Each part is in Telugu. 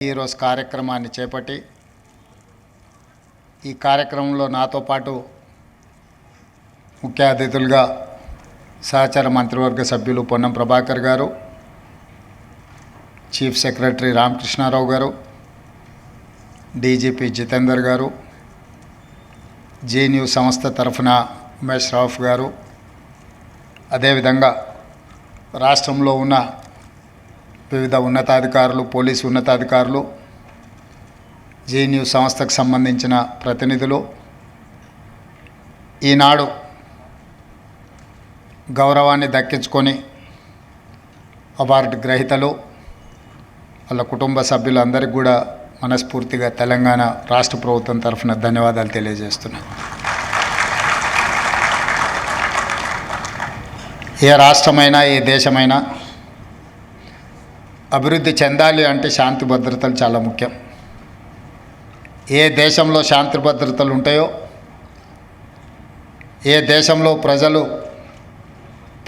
ఈరోజు కార్యక్రమాన్ని చేపట్టి ఈ కార్యక్రమంలో నాతో పాటు ముఖ్య అతిథులుగా సహచర మంత్రివర్గ సభ్యులు పొన్నం ప్రభాకర్ గారు, చీఫ్ సెక్రటరీ రామకృష్ణారావు గారు, డీజీపీ జితేందర్ గారు, జీ న్యూస్ సంస్థ తరఫున ఉమేష్ రావుఫ్ గారు, అదేవిధంగా రాష్ట్రంలో ఉన్న వివిధ ఉన్నతాధికారులు, పోలీసు ఉన్నతాధికారులు, జీ న్యూస్ సంస్థకు సంబంధించిన ప్రతినిధులు, ఈనాడు గౌరవాన్ని దక్కించుకొని అవార్డు గ్రహీతలు, వాళ్ళ కుటుంబ సభ్యులందరికీ కూడా మనస్ఫూర్తిగా తెలంగాణ రాష్ట్ర ప్రభుత్వం తరఫున ధన్యవాదాలు తెలియజేస్తున్నాను. ఏ రాష్ట్రమైనా ఏ దేశమైనా అభివృద్ధి చెందాలి అంటే శాంతి భద్రతలు చాలా ముఖ్యం. ఏ దేశంలో శాంతి భద్రతలు ఉంటాయో, ఏ దేశంలో ప్రజలు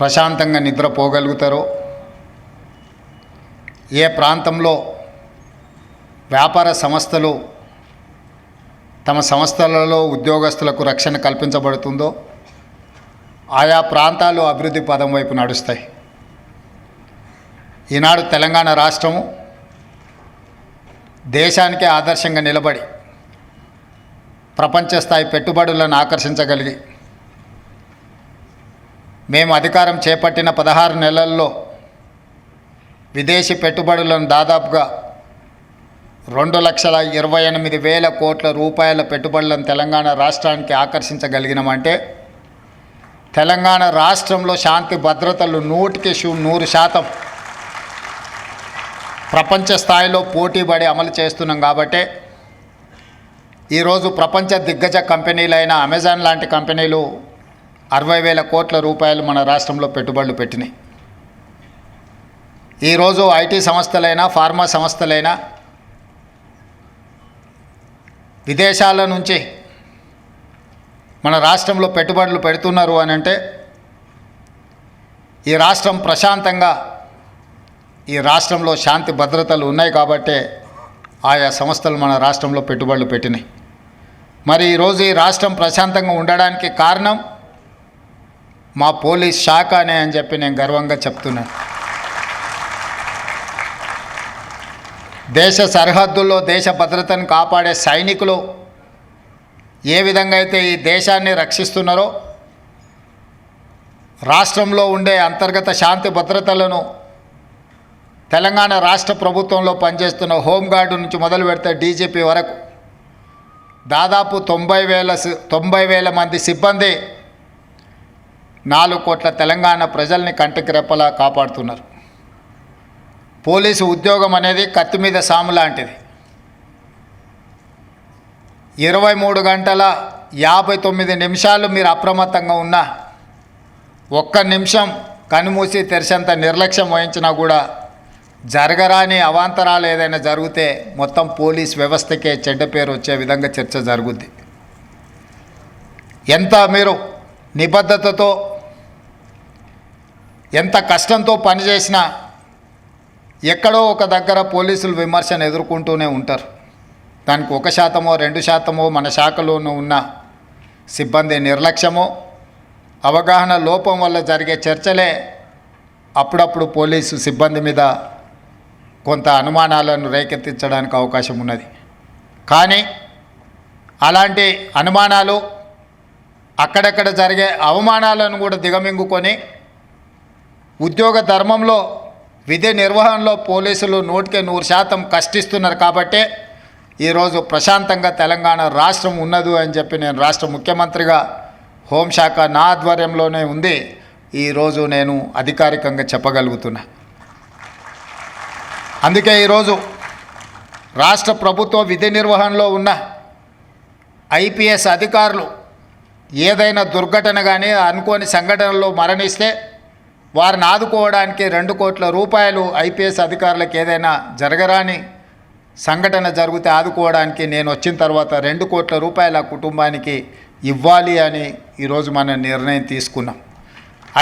ప్రశాంతంగా నిద్రపోగలుగుతారో, ఏ ప్రాంతంలో వ్యాపార సంస్థలు తమ సంస్థలలో ఉద్యోగస్తులకు రక్షణ కల్పించబడుతుందో ఆయా ప్రాంతాలు అభివృద్ధి పదం వైపు నడుస్తాయి. ఈనాడు తెలంగాణ రాష్ట్రము దేశానికే ఆదర్శంగా నిలబడి ప్రపంచ స్థాయి పెట్టుబడులను ఆకర్షించగలిగి, మేము అధికారం చేపట్టిన 16 నెలల్లో విదేశీ పెట్టుబడులను దాదాపుగా 2,28,000 కోట్ల రూపాయల పెట్టుబడులను తెలంగాణ రాష్ట్రానికి ఆకర్షించగలిగినామంటే తెలంగాణ రాష్ట్రంలో శాంతి భద్రతలు 100% ప్రపంచ స్థాయిలో పోటీపడి అమలు చేస్తున్నాం. కాబట్టే ఈరోజు ప్రపంచ దిగ్గజ కంపెనీలైన అమెజాన్ లాంటి కంపెనీలు 60,000 కోట్ల రూపాయలు మన రాష్ట్రంలో పెట్టుబడులు పెట్టినాయి. ఈరోజు ఐటీ సంస్థలైనా, ఫార్మా సంస్థలైనా విదేశాల నుంచి మన రాష్ట్రంలో పెట్టుబడులు పెడుతున్నారు అని అంటే ఈ రాష్ట్రం ప్రశాంతంగా, ఈ రాష్ట్రంలో శాంతి భద్రతలు ఉన్నాయి కాబట్టే ఆయా సంస్థలు మన రాష్ట్రంలో పెట్టుబడులు పెట్టినాయి. మరి ఈరోజు ఈ రాష్ట్రం ప్రశాంతంగా ఉండడానికి కారణం మా పోలీస్ శాఖ అనే అని చెప్పి నేను గర్వంగా చెప్తున్నాను. దేశ సరిహద్దుల్లో దేశ భద్రతను కాపాడే సైనికులు ఏ విధంగా అయితే ఈ దేశాన్ని రక్షిస్తున్నారో, రాష్ట్రంలో ఉండే అంతర్గత శాంతి భద్రతలను తెలంగాణ రాష్ట్ర ప్రభుత్వంలో పనిచేస్తున్న హోంగార్డు నుంచి మొదలు పెడితే డీజీపీ వరకు దాదాపు 90,000 మంది సిబ్బంది 4 కోట్ల తెలంగాణ ప్రజల్ని కంటికి రెప్పలా కాపాడుతున్నారు. పోలీసు ఉద్యోగం అనేది కత్తి మీద సాము లాంటిది. 23 గంటల 59 నిమిషాలు మీరు అప్రమత్తంగా ఉన్నా, 1 నిమిషం కనుమూసి తెరిచేంత నిర్లక్ష్యం వహించినా కూడా జరగరాని అవాంతరాలు ఏదైనా జరిగితే మొత్తం పోలీస్ వ్యవస్థకే చెడ్డ పేరు వచ్చే విధంగా చర్చ జరుగుద్ది. ఎంత మీరు నిబద్ధతతో, ఎంత కష్టంతో పనిచేసినా ఎక్కడో ఒక దగ్గర పోలీసులు విమర్శను ఎదుర్కొంటూనే ఉంటారు. దానికి 1%, 2% మన శాఖలోనూ ఉన్న సిబ్బంది నిర్లక్ష్యమో, అవగాహన లోపం వల్ల జరిగే చర్చలే అప్పుడప్పుడు పోలీసు సిబ్బంది మీద కొంత అనుమానాలను రేకెత్తించడానికి అవకాశం ఉన్నది. కానీ అలాంటి అనుమానాలు, అక్కడక్కడ జరిగే అవమానాలను కూడా దిగమింగుకొని ఉద్యోగ ధర్మంలో, విధి నిర్వహణలో పోలీసులు 100% కష్టిస్తున్నారు. కాబట్టే ఈరోజు ప్రశాంతంగా తెలంగాణ రాష్ట్రం ఉన్నది అని చెప్పి నేను రాష్ట్ర ముఖ్యమంత్రిగా హోంశాఖ నా ఆధ్వర్యంలోనే ఉంది ఈరోజు నేను అధికారికంగా చెప్పగలుగుతున్నా. అందుకే ఈరోజు రాష్ట్ర ప్రభుత్వ విధి నిర్వహణలో ఉన్న ఐపీఎస్ అధికారులు ఏదైనా దుర్ఘటన కానీ అనుకోని సంఘటనలో మరణిస్తే వారిని ఆదుకోవడానికి 2 కోట్ల రూపాయలు ఐపీఎస్ అధికారులకు ఏదైనా జరగరాని సంఘటన జరిగితే ఆదుకోవడానికి నేను వచ్చిన తర్వాత 2 కోట్ల రూపాయల కుటుంబానికి ఇవ్వాలి అని ఈరోజు మనం నిర్ణయం తీసుకున్నాం.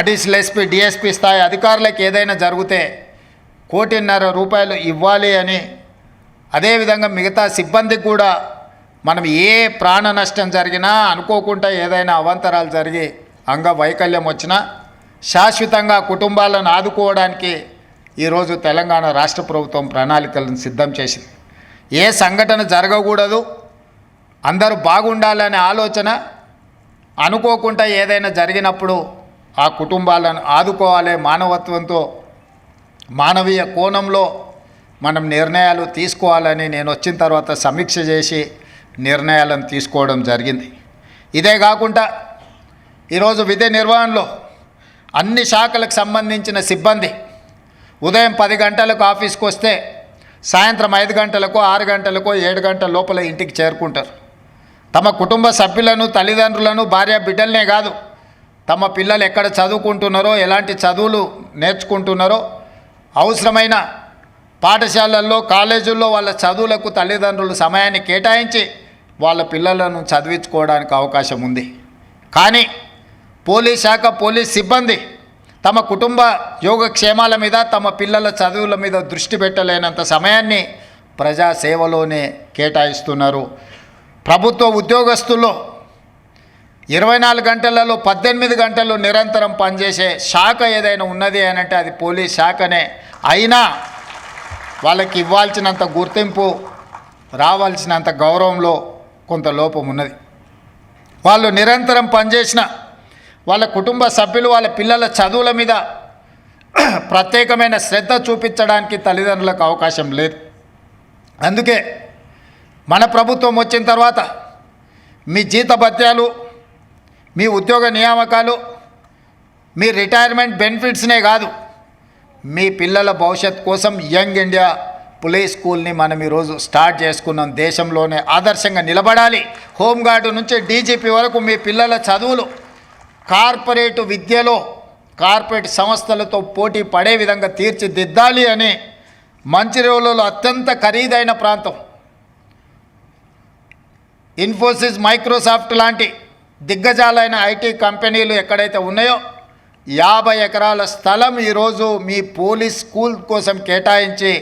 అడిషనల్ ఎస్పీ, డిఎస్పీ స్థాయి అధికారులకు ఏదైనా జరిగితే 1.5 కోటి ఇవ్వాలి అని అదేవిధంగా మిగతా సిబ్బందికి కూడా మనం ఏ ప్రాణ నష్టం జరిగినా, అనుకోకుండా ఏదైనా అవాంతరాలు జరిగి అంగవైకల్యం వచ్చినా శాశ్వతంగా కుటుంబాలను ఆదుకోవడానికి ఈరోజు తెలంగాణ రాష్ట్ర ప్రభుత్వం ప్రణాళికలను సిద్ధం చేసింది. ఏ సంఘటన జరగకూడదు, అందరూ బాగుండాలనే ఆలోచన, అనుకోకుండా ఏదైనా జరిగినప్పుడు ఆ కుటుంబాలను ఆదుకోవాలి, మానవత్వంతో మానవీయ కోణంలో మనం నిర్ణయాలు తీసుకోవాలని నేను వచ్చిన తర్వాత సమీక్ష చేసి నిర్ణయాలను తీసుకోవడం జరిగింది. ఇదే కాకుండా ఈరోజు విధి నిర్వహణలో అన్ని శాఖలకు సంబంధించిన సిబ్బంది ఉదయం 10 గంటలకు ఆఫీస్కి వస్తే సాయంత్రం 5 గంటలకు, 6 గంటలకు, 7 గంటల లోపల ఇంటికి చేరుకుంటారు. తమ కుటుంబ సభ్యులను, తల్లిదండ్రులను, భార్య బిడ్డలనే కాదు, తమ పిల్లలు ఎక్కడ చదువుకుంటున్నారో, ఎలాంటి చదువులు నేర్చుకుంటున్నారో, అవసరమైన పాఠశాలల్లో, కాలేజీల్లో వాళ్ళ చదువులకు తల్లిదండ్రులు సమయాన్ని కేటాయించి వాళ్ళ పిల్లలను చదివించుకోవడానికి అవకాశం ఉంది. కానీ పోలీస్ శాఖ, పోలీస్ సిబ్బంది తమ కుటుంబ యోగక్షేమాల మీద, తమ పిల్లల చదువుల మీద దృష్టి పెట్టలేనంత సమయాన్ని ప్రజాసేవలోనే కేటాయిస్తున్నారు. ప్రభుత్వ ఉద్యోగస్తుల్లో 24 గంటలలో 18 గంటలు నిరంతరం పనిచేసే శాఖ ఏదైనా ఉన్నది అని అంటే అది పోలీస్ శాఖనే. అయినా వాళ్ళకి ఇవ్వాల్సినంత గుర్తింపు, రావాల్సినంత గౌరవంలో కొంత లోపం ఉన్నది. వాళ్ళు నిరంతరం పనిచేసిన వాళ్ళ కుటుంబ సభ్యులు, వాళ్ళ పిల్లల చదువుల మీద ప్రత్యేకమైన శ్రద్ధ చూపించడానికి తల్లిదండ్రులకు అవకాశం లేదు. అందుకే మన ప్రభుత్వం వచ్చిన తర్వాత మీ జీతభత్యాలు, మీ ఉద్యోగ నియామకాలు, మీ రిటైర్మెంట్ బెనిఫిట్స్నే కాదు, మీ పిల్లల భవిష్యత్ కోసం యంగ్ ఇండియా పోలీస్ స్కూల్ని మనం ఈరోజు స్టార్ట్ చేసుకున్నాం. దేశంలోనే ఆదర్శంగా నిలబడాలి. హోంగార్డు నుంచి డీజీపీ వరకు మీ పిల్లల చదువులు కార్పొరేట్ విద్యలో, కార్పొరేట్ సంస్థలతో పోటీ పడే విధంగా తీర్చిదిద్దాలి అని మంచిర్యాలలో అత్యంత ఖరీదైన ప్రాంతం, ఇన్ఫోసిస్, మైక్రోసాఫ్ట్ లాంటి దిగ్గజాలైన ఐటీ కంపెనీలు ఎక్కడైతే ఉన్నాయో 50 ఎకరాల స్థలం ఈరోజు మీ పోలీస్ స్కూల్ కోసం కేటాయించి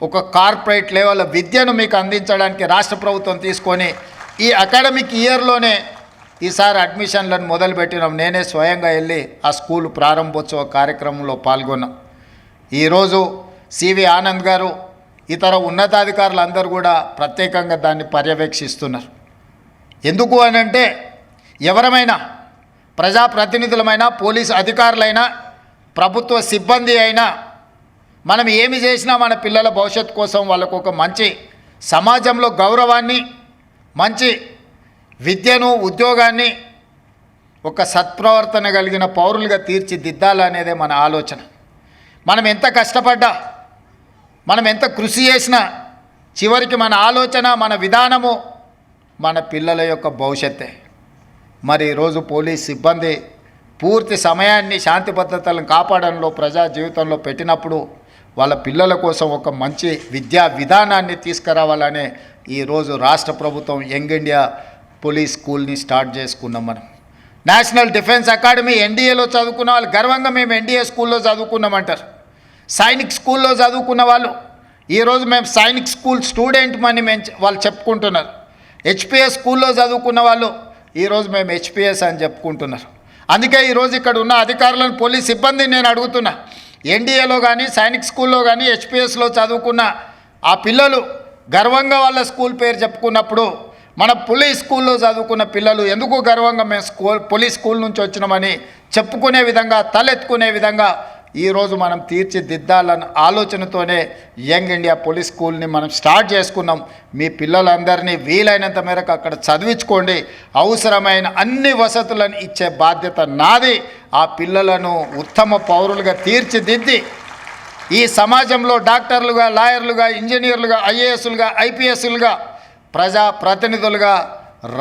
ఒక కార్పొరేట్ లెవెల్ విద్యను మీకు అందించడానికి రాష్ట్ర ప్రభుత్వం తీసుకొని ఈ అకాడమిక్ ఇయర్లోనే ఈసారి అడ్మిషన్లను మొదలుపెట్టినాం. నేనే స్వయంగా వెళ్ళి ఆ స్కూల్ ప్రారంభోత్సవ కార్యక్రమంలో పాల్గొన్నాం. ఈరోజు సివి ఆనంద్ గారు, ఇతర ఉన్నతాధికారులు అందరూ కూడా ప్రత్యేకంగా దాన్ని పర్యవేక్షిస్తున్నారు. ఎందుకు అనంటే ఎవరమైనా, ప్రజాప్రతినిధులమైనా, పోలీసు అధికారులైనా, ప్రభుత్వ సిబ్బంది అయినా, మనం ఏమి చేసినా మన పిల్లల భవిష్యత్తు కోసం వాళ్ళకు ఒక మంచి సమాజంలో గౌరవాన్ని, మంచి విద్యను, ఉద్యోగాన్ని, ఒక సత్ప్రవర్తన కలిగిన పౌరులుగా తీర్చిదిద్దాలనేదే మన ఆలోచన. మనం ఎంత కష్టపడ్డా, మనం ఎంత కృషి చేసినా చివరికి మన ఆలోచన, మన విధానము మన పిల్లల యొక్క భవిష్యత్తే. మరి ఈరోజు పోలీస్ సిబ్బంది పూర్తి సమయాన్ని శాంతి భద్రతలను కాపాడంలో, ప్రజా జీవితంలో పెట్టినప్పుడు వాళ్ళ పిల్లల కోసం ఒక మంచి విద్యా విధానాన్ని తీసుకురావాలనే ఈరోజు రాష్ట్ర ప్రభుత్వం యంగ్ ఇండియా పోలీస్ స్కూల్ని స్టార్ట్ చేసుకున్నాం. మనం నేషనల్ డిఫెన్స్ అకాడమీ ఎన్డీఏలో చదువుకున్న వాళ్ళు గర్వంగా మేము ఎన్డీఏ స్కూల్లో చదువుకున్నామంటారు. సైనిక్ స్కూల్లో చదువుకున్న వాళ్ళు ఈరోజు మేము సైనిక్ స్కూల్ స్టూడెంట్ అని వాళ్ళు చెప్పుకుంటున్నారు. హెచ్పిఎస్ స్కూల్లో చదువుకున్న వాళ్ళు ఈరోజు మేము హెచ్పిఎస్ అని చెప్పుకుంటున్నారు. అందుకే ఈరోజు ఇక్కడ ఉన్న అధికారులను, పోలీస్ సిబ్బందిని నేను అడుగుతున్నా, ఎన్డీఏలో కానీ, సైనిక్ స్కూల్లో కానీ, హెచ్పిఎస్లో చదువుకున్న ఆ పిల్లలు గర్వంగా వాళ్ళ స్కూల్ పేరు చెప్పుకున్నప్పుడు మన పోలీస్ స్కూల్లో చదువుకున్న పిల్లలు ఎందుకు గర్వంగా మేము పోలీస్ స్కూల్ నుంచి వచ్చినామని చెప్పుకునే విధంగా, తలెత్తుకునే విధంగా ఈరోజు మనం తీర్చిదిద్దాలన్న ఆలోచనతోనే యంగ్ ఇండియా పోలీస్ స్కూల్ని మనం స్టార్ట్ చేసుకున్నాం. మీ పిల్లలందరినీ వీలైనంత మేరకు అక్కడ చదివించుకోండి. అవసరమైన అన్ని వసతులను ఇచ్చే బాధ్యత నాది. ఆ పిల్లలను ఉత్తమ పౌరులుగా తీర్చిదిద్ది ఈ సమాజంలో డాక్టర్లుగా, లాయర్లుగా, ఇంజనీర్లుగా, ఐఏఎస్లుగా, ఐపీఎస్లుగా, ప్రజాప్రతినిధులుగా,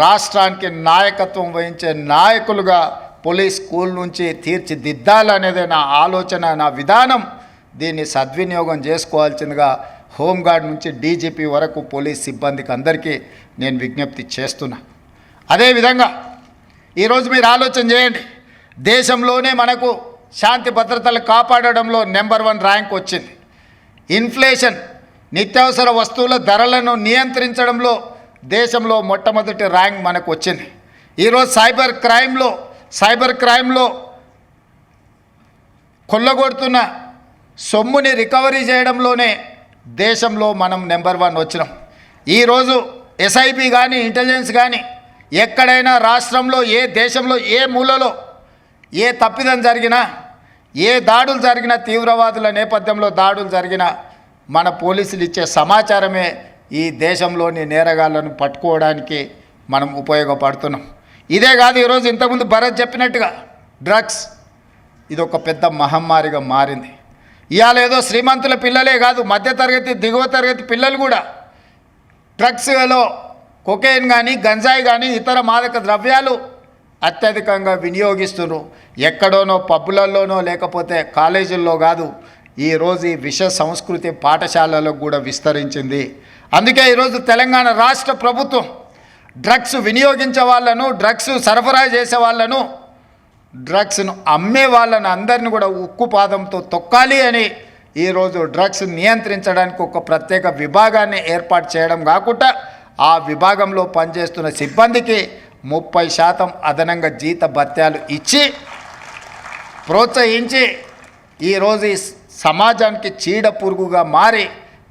రాష్ట్రానికి నాయకత్వం వహించే నాయకులుగా పోలీస్ స్కూల్ నుంచి తీర్చిదిద్దాలనేదే నా ఆలోచన, నా విధానం. దీన్ని సద్వినియోగం చేసుకోవాల్సిందిగా హోంగార్డ్ నుంచి డీజీపీ వరకు పోలీస్ సిబ్బందికి అందరికీ నేను విజ్ఞప్తి చేస్తున్నా. అదేవిధంగా ఈరోజు మీరు ఆలోచన చేయండి, దేశంలోనే మనకు శాంతి భద్రతలు కాపాడడంలో నెంబర్ 1 ర్యాంక్ వచ్చింది. ఇన్ఫ్లేషన్ నిత్యావసర వస్తువుల ధరలను నియంత్రించడంలో దేశంలో మొట్టమొదటి ర్యాంక్ మనకు వచ్చింది. ఈరోజు సైబర్ క్రైమ్లో కొల్లగొడుతున్న సొమ్ముని రికవరీ చేయడంలోనే దేశంలో మనం నెంబర్ 1 వచ్చినాం. ఈరోజు ఎస్ఐబి కానీ ఇంటెలిజెన్స్ కానీ ఎక్కడైనా రాష్ట్రంలో ఏ దేశంలో ఏ మూలలో ఏ తప్పిదం జరిగినా ఏ దాడులు జరిగినా తీవ్రవాదుల నేపథ్యంలో దాడులు జరిగినా మన పోలీసులు ఇచ్చే సమాచారమే ఈ దేశంలోని నేరగాళ్లను పట్టుకోవడానికి మనం ఉపయోగపడుతున్నాం. ఇదే కాదు, ఈరోజు ఇంతకుముందు భరత్ చెప్పినట్టుగా డ్రగ్స్ ఇది ఒక పెద్ద మహమ్మారిగా మారింది. ఇవాళ ఏదో శ్రీమంతుల పిల్లలే కాదు, మధ్యతరగతి దిగువ తరగతి పిల్లలు కూడా డ్రగ్స్లో కొకైన్ కానీ గంజాయి కానీ ఇతర మాదక ద్రవ్యాలు అత్యధికంగా వినియోగిస్తున్నారు. ఎక్కడోనో పబ్బులలోనో లేకపోతే కాలేజీల్లో కాదు, ఈరోజు ఈ విష సంస్కృతి పాఠశాలలకు కూడా విస్తరించింది. అందుకే ఈరోజు తెలంగాణ రాష్ట్ర ప్రభుత్వం డ్రగ్స్ వినియోగించే వాళ్ళను, డ్రగ్స్ సరఫరా చేసే వాళ్ళను, డ్రగ్స్ను అమ్మే వాళ్ళను అందరిని కూడా ఉక్కుపాదంతో తొక్కాలి అని ఈరోజు డ్రగ్స్ నియంత్రించడానికి ఒక ప్రత్యేక విభాగాన్ని ఏర్పాటు చేయడం కాకుండా ఆ విభాగంలో పనిచేస్తున్న సిబ్బందికి 30% అదనంగా జీత భత్యాలు ఇచ్చి ప్రోత్సహించి ఈరోజు ఈ సమాజానికి చీడ పురుగుగా మారి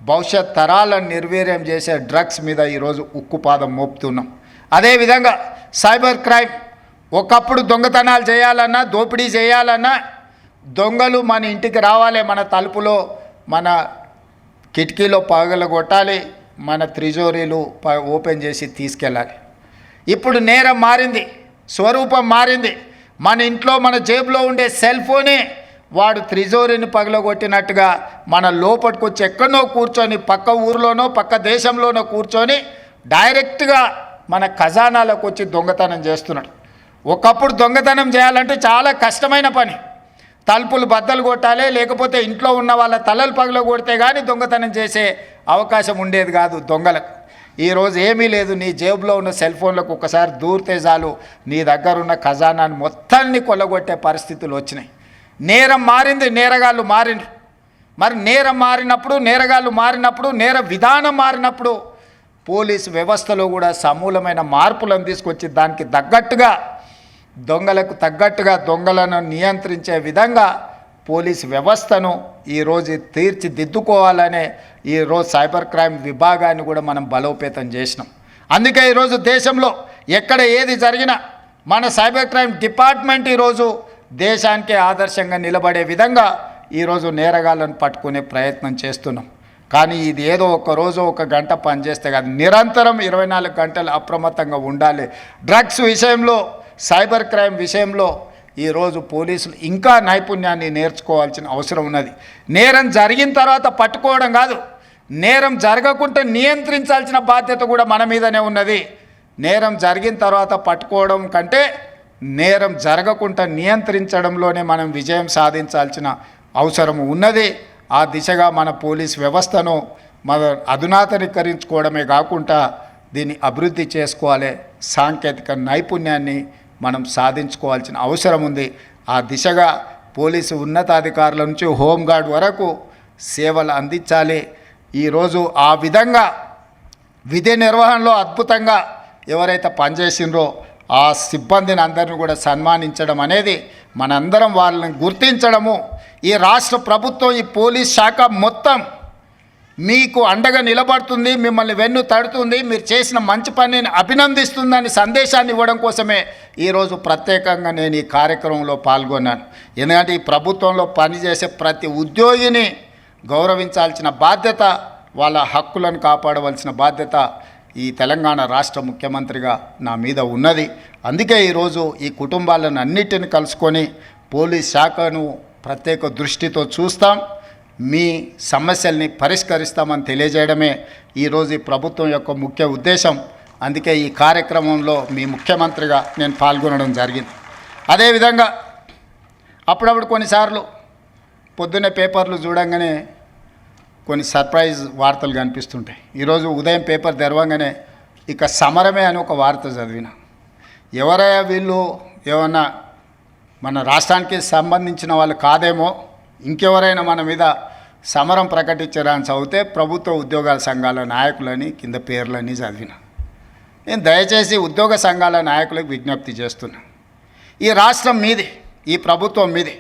భవిష్యత్ తరాలను నిర్వీర్యం చేసే డ్రగ్స్ మీద ఈరోజు ఉక్కుపాదం మోపుతున్నాం. అదేవిధంగా సైబర్ క్రైమ్, ఒకప్పుడు దొంగతనాలు చేయాలన్నా దోపిడీ చేయాలన్నా దొంగలు మన ఇంటికి రావాలి, మన తలుపులో మన కిటికీలో పగలగొట్టాలి, మన త్రిజోరీలు ఓపెన్ చేసి తీసుకెళ్ళాలి. ఇప్పుడు నేరం మారింది, స్వరూపం మారింది. మన ఇంట్లో మన జేబులో ఉండే సెల్ ఫోనే వాడు త్రిజోరీని పగలగొట్టినట్టుగా మన లోపలికి వచ్చి ఎక్కడో కూర్చొని పక్క ఊరిలోనో పక్క దేశంలోనో కూర్చొని డైరెక్ట్గా మన ఖజానాలకు వచ్చి దొంగతనం చేస్తున్నాడు. ఒకప్పుడు దొంగతనం చేయాలంటే చాలా కష్టమైన పని. తలుపులు బద్దలు కొట్టాలి, లేకపోతే ఇంట్లో ఉన్న వాళ్ళ తలలు పగలగొడితే కానీ దొంగతనం చేసే అవకాశం ఉండేది కాదు దొంగలకు. ఈరోజు ఏమీ లేదు, నీ జేబులో ఉన్న సెల్ ఫోన్లకు ఒకసారి దూరితే చాలు నీ దగ్గర ఉన్న ఖజానాన్ని మొత్తాన్ని కొల్లగొట్టే పరిస్థితులు వచ్చినాయి. నేరం మారింది, నేరగాళ్ళు మారిండ్రు. మరి నేరం మారినప్పుడు, నేరగాళ్ళు మారినప్పుడు, నేర విధానం మారినప్పుడు పోలీసు వ్యవస్థలో కూడా సమూలమైన మార్పులను తీసుకొచ్చి దానికి తగ్గట్టుగా దొంగలకు తగ్గట్టుగా దొంగలను నియంత్రించే విధంగా పోలీసు వ్యవస్థను ఈరోజు తీర్చిదిద్దుకోవాలనే ఈరోజు సైబర్ క్రైమ్ విభాగాన్ని కూడా మనం బలోపేతం చేసినాం. అందుకే ఈరోజు దేశంలో ఎక్కడ ఏది జరిగినా మన సైబర్ క్రైమ్ డిపార్ట్మెంట్ ఈరోజు దేశానికే ఆదర్శంగా నిలబడే విధంగా ఈరోజు నేరగాళ్ళను పట్టుకునే ప్రయత్నం చేస్తున్నాం. కానీ ఇది ఏదో ఒక రోజు ఒక గంట పనిచేస్తే కాదు, నిరంతరం 24 గంటలు అప్రమత్తంగా ఉండాలి. డ్రగ్స్ విషయంలో, సైబర్ క్రైమ్ విషయంలో ఈరోజు పోలీసులు ఇంకా నైపుణ్యాన్ని నేర్చుకోవాల్సిన అవసరం ఉన్నది. నేరం జరిగిన తర్వాత పట్టుకోవడం కాదు, నేరం జరగకుండా నియంత్రించాల్సిన బాధ్యత కూడా మన మీదనే ఉన్నది. నేరం జరిగిన తర్వాత పట్టుకోవడం కంటే నేరం జరగకుండా నియంత్రించడంలోనే మనం విజయం సాధించాల్సిన అవసరం ఉన్నది. ఆ దిశగా మన పోలీస్ వ్యవస్థను మన అధునాతనీకరించుకోవడమే కాకుండా దీన్ని అభివృద్ధి చేసుకోవాలి. సాంకేతిక నైపుణ్యాన్ని మనం సాధించుకోవాల్సిన అవసరం ఉంది. ఆ దిశగా పోలీసు ఉన్నతాధికారుల నుంచి హోంగార్డ్ వరకు సేవలు అందించాలి. ఈరోజు ఆ విధంగా విధి నిర్వహణలో అద్భుతంగా ఎవరైతే పనిచేసిండ్రో ఆ సిబ్బందిని అందరిని కూడా సన్మానించడం అనేది, మనందరం వాళ్ళని గుర్తించడము, ఈ రాష్ట్ర ప్రభుత్వం ఈ పోలీస్ శాఖ మొత్తం మీకు అండగా నిలబడుతుంది, మిమ్మల్ని వెన్ను తడుతుంది, మీరు చేసిన మంచి పనిని అభినందిస్తుందని సందేశాన్ని ఇవ్వడం కోసమే ఈరోజు ప్రత్యేకంగా నేను ఈ కార్యక్రమంలో పాల్గొన్నాను. ఎందుకంటే ఈ ప్రభుత్వంలో పనిచేసే ప్రతి ఉద్యోగిని గౌరవించాల్సిన బాధ్యత, వాళ్ళ హక్కులను కాపాడవలసిన బాధ్యత ఈ తెలంగాణ రాష్ట్ర ముఖ్యమంత్రిగా నా మీద ఉన్నది. అందుకే ఈరోజు ఈ కుటుంబాలను అన్నిటిని కలుసుకొని పోలీస్ శాఖను ప్రత్యేక దృష్టితో చూస్తాం, మీ సమస్యల్ని పరిష్కరిస్తామని తెలియజేయడమే ఈరోజు ఈ ప్రభుత్వం యొక్క ముఖ్య ఉద్దేశం. అందుకే ఈ కార్యక్రమంలో మీ ముఖ్యమంత్రిగా నేను పాల్గొనడం జరిగింది. అదేవిధంగా అప్పుడప్పుడు కొన్నిసార్లు పొద్దున్నే పేపర్లు చూడంగానే కొన్ని సర్ప్రైజ్ వార్తలు కనిపిస్తుంటాయి. ఈరోజు ఉదయం పేపర్ తెరవంగానే ఇక సమరమే అని ఒక వార్త చదివిన. ఎవరయ్యా వీళ్ళు, ఏమన్నా మన రాష్ట్రానికి సంబంధించిన వాళ్ళు కాదేమో, ఇంకెవరైనా మన మీద సమరం ప్రకటించారని చదివితే ప్రభుత్వ ఉద్యోగాల సంఘాల నాయకులని కింద పేర్లని చదివిన. నేను దయచేసి ఉద్యోగ సంఘాల నాయకులకు విజ్ఞప్తి చేస్తున్నా, ఈ రాష్ట్రం మీది, ఈ ప్రభుత్వం మీది.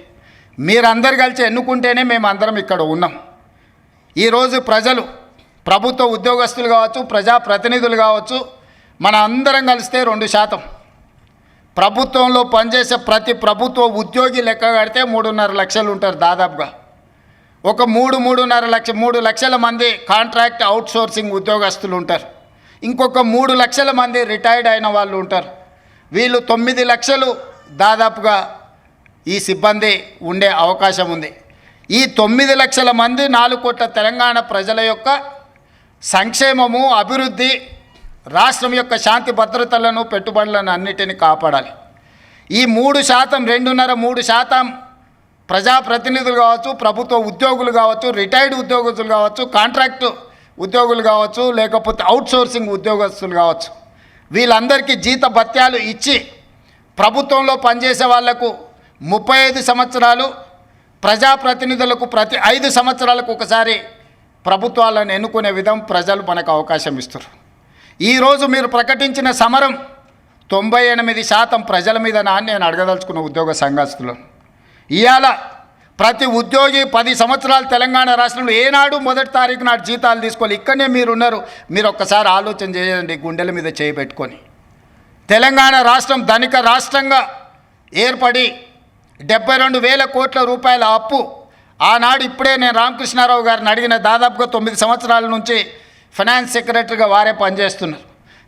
మీరందరు కలిసి ఎన్నుకుంటేనే మేము అందరం ఇక్కడ ఉన్నాం. ఈరోజు ప్రజలు, ప్రభుత్వ ఉద్యోగస్తులు కావచ్చు, ప్రజాప్రతినిధులు కావచ్చు, మన అందరం కలిస్తే 2%. ప్రభుత్వంలో పనిచేసే ప్రతి ప్రభుత్వ ఉద్యోగి లెక్క కడితే 3.5 లక్షలు ఉంటారు దాదాపుగా. ఒక 3 లక్షల మంది కాంట్రాక్ట్ అవుట్సోర్సింగ్ ఉద్యోగస్తులు ఉంటారు. ఇంకొక 3 లక్షల మంది రిటైర్డ్ అయిన వాళ్ళు ఉంటారు. వీళ్ళు 9 లక్షలు దాదాపుగా ఈ సిబ్బంది ఉండే అవకాశం ఉంది. ఈ 9 లక్షల మంది 4 కోట్ల తెలంగాణ ప్రజల యొక్క సంక్షేమము, అభివృద్ధి, రాష్ట్రం యొక్క శాంతి భద్రతలను, పెట్టుబడులను అన్నిటిని కాపాడాలి. ఈ 3%, 2.5-3% ప్రజాప్రతినిధులు కావచ్చు, ప్రభుత్వ ఉద్యోగులు కావచ్చు, రిటైర్డ్ ఉద్యోగస్తులు కావచ్చు, కాంట్రాక్టు ఉద్యోగులు కావచ్చు, లేకపోతే అవుట్సోర్సింగ్ ఉద్యోగస్తులు కావచ్చు, వీళ్ళందరికీ జీత భత్యాలు ఇచ్చి ప్రభుత్వంలో పనిచేసే వాళ్లకు 35 సంవత్సరాలు, ప్రజాప్రతినిధులకు ప్రతి 5 సంవత్సరాలకు ఒకసారి ప్రభుత్వాలను ఎన్నుకునే విధం ప్రజలు మనకు అవకాశం ఇస్తారు. ఈరోజు మీరు ప్రకటించిన సమరం 98% ప్రజల మీద నేను అడగదలుచుకున్న ఉద్యోగ సంఘస్థులను. ఇవాళ ప్రతి ఉద్యోగి 10 సంవత్సరాలు తెలంగాణ రాష్ట్రంలో ఏనాడు 1వ తారీఖు నాడు జీతాలు తీసుకోవాలి. ఇక్కడనే మీరున్నారు. మీరు ఒక్కసారి ఆలోచన చేయండి, గుండెల మీద చేయబెట్టుకొని. తెలంగాణ రాష్ట్రం ధనిక రాష్ట్రంగా ఏర్పడి 72,000 కోట్ల రూపాయల అప్పు ఆనాడు, ఇప్పుడే నేను రామకృష్ణారావు గారిని అడిగిన, దాదాపుగా 9 సంవత్సరాల నుంచి ఫైనాన్స్ సెక్రటరీగా వారే పనిచేస్తున్నారు.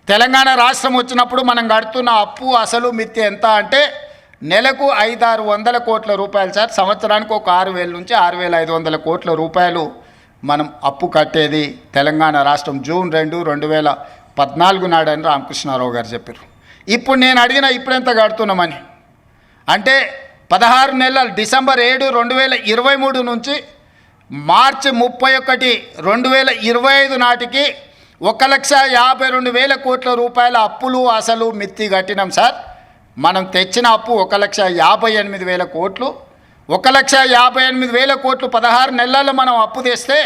తెలంగాణ రాష్ట్రం వచ్చినప్పుడు మనం కడుతున్న అప్పు అసలు మిత్తి ఎంత అంటే నెలకు 500-600 కోట్ల రూపాయలు సార్. సంవత్సరానికి ఒక 6,000 నుంచి 6,500 కోట్ల రూపాయలు మనం అప్పు కట్టేది తెలంగాణ రాష్ట్రం. జూన్ 2, 2014 నాడని రామకృష్ణారావు గారు చెప్పారు. ఇప్పుడు నేను అడిగిన ఇప్పుడెంత కడుతున్నామని అంటే 16 నెలలు, డిసెంబర్ 7, 2023 నుంచి మార్చి 31, 2025 నాటికి 1,52,000 కోట్ల రూపాయల అప్పులు అసలు మిత్తి కట్టినాం సార్. మనం తెచ్చిన అప్పు 1,58,000 కోట్లు. 1,58,000 కోట్లు 16 నెలల్లో మనం అప్పు తెస్తే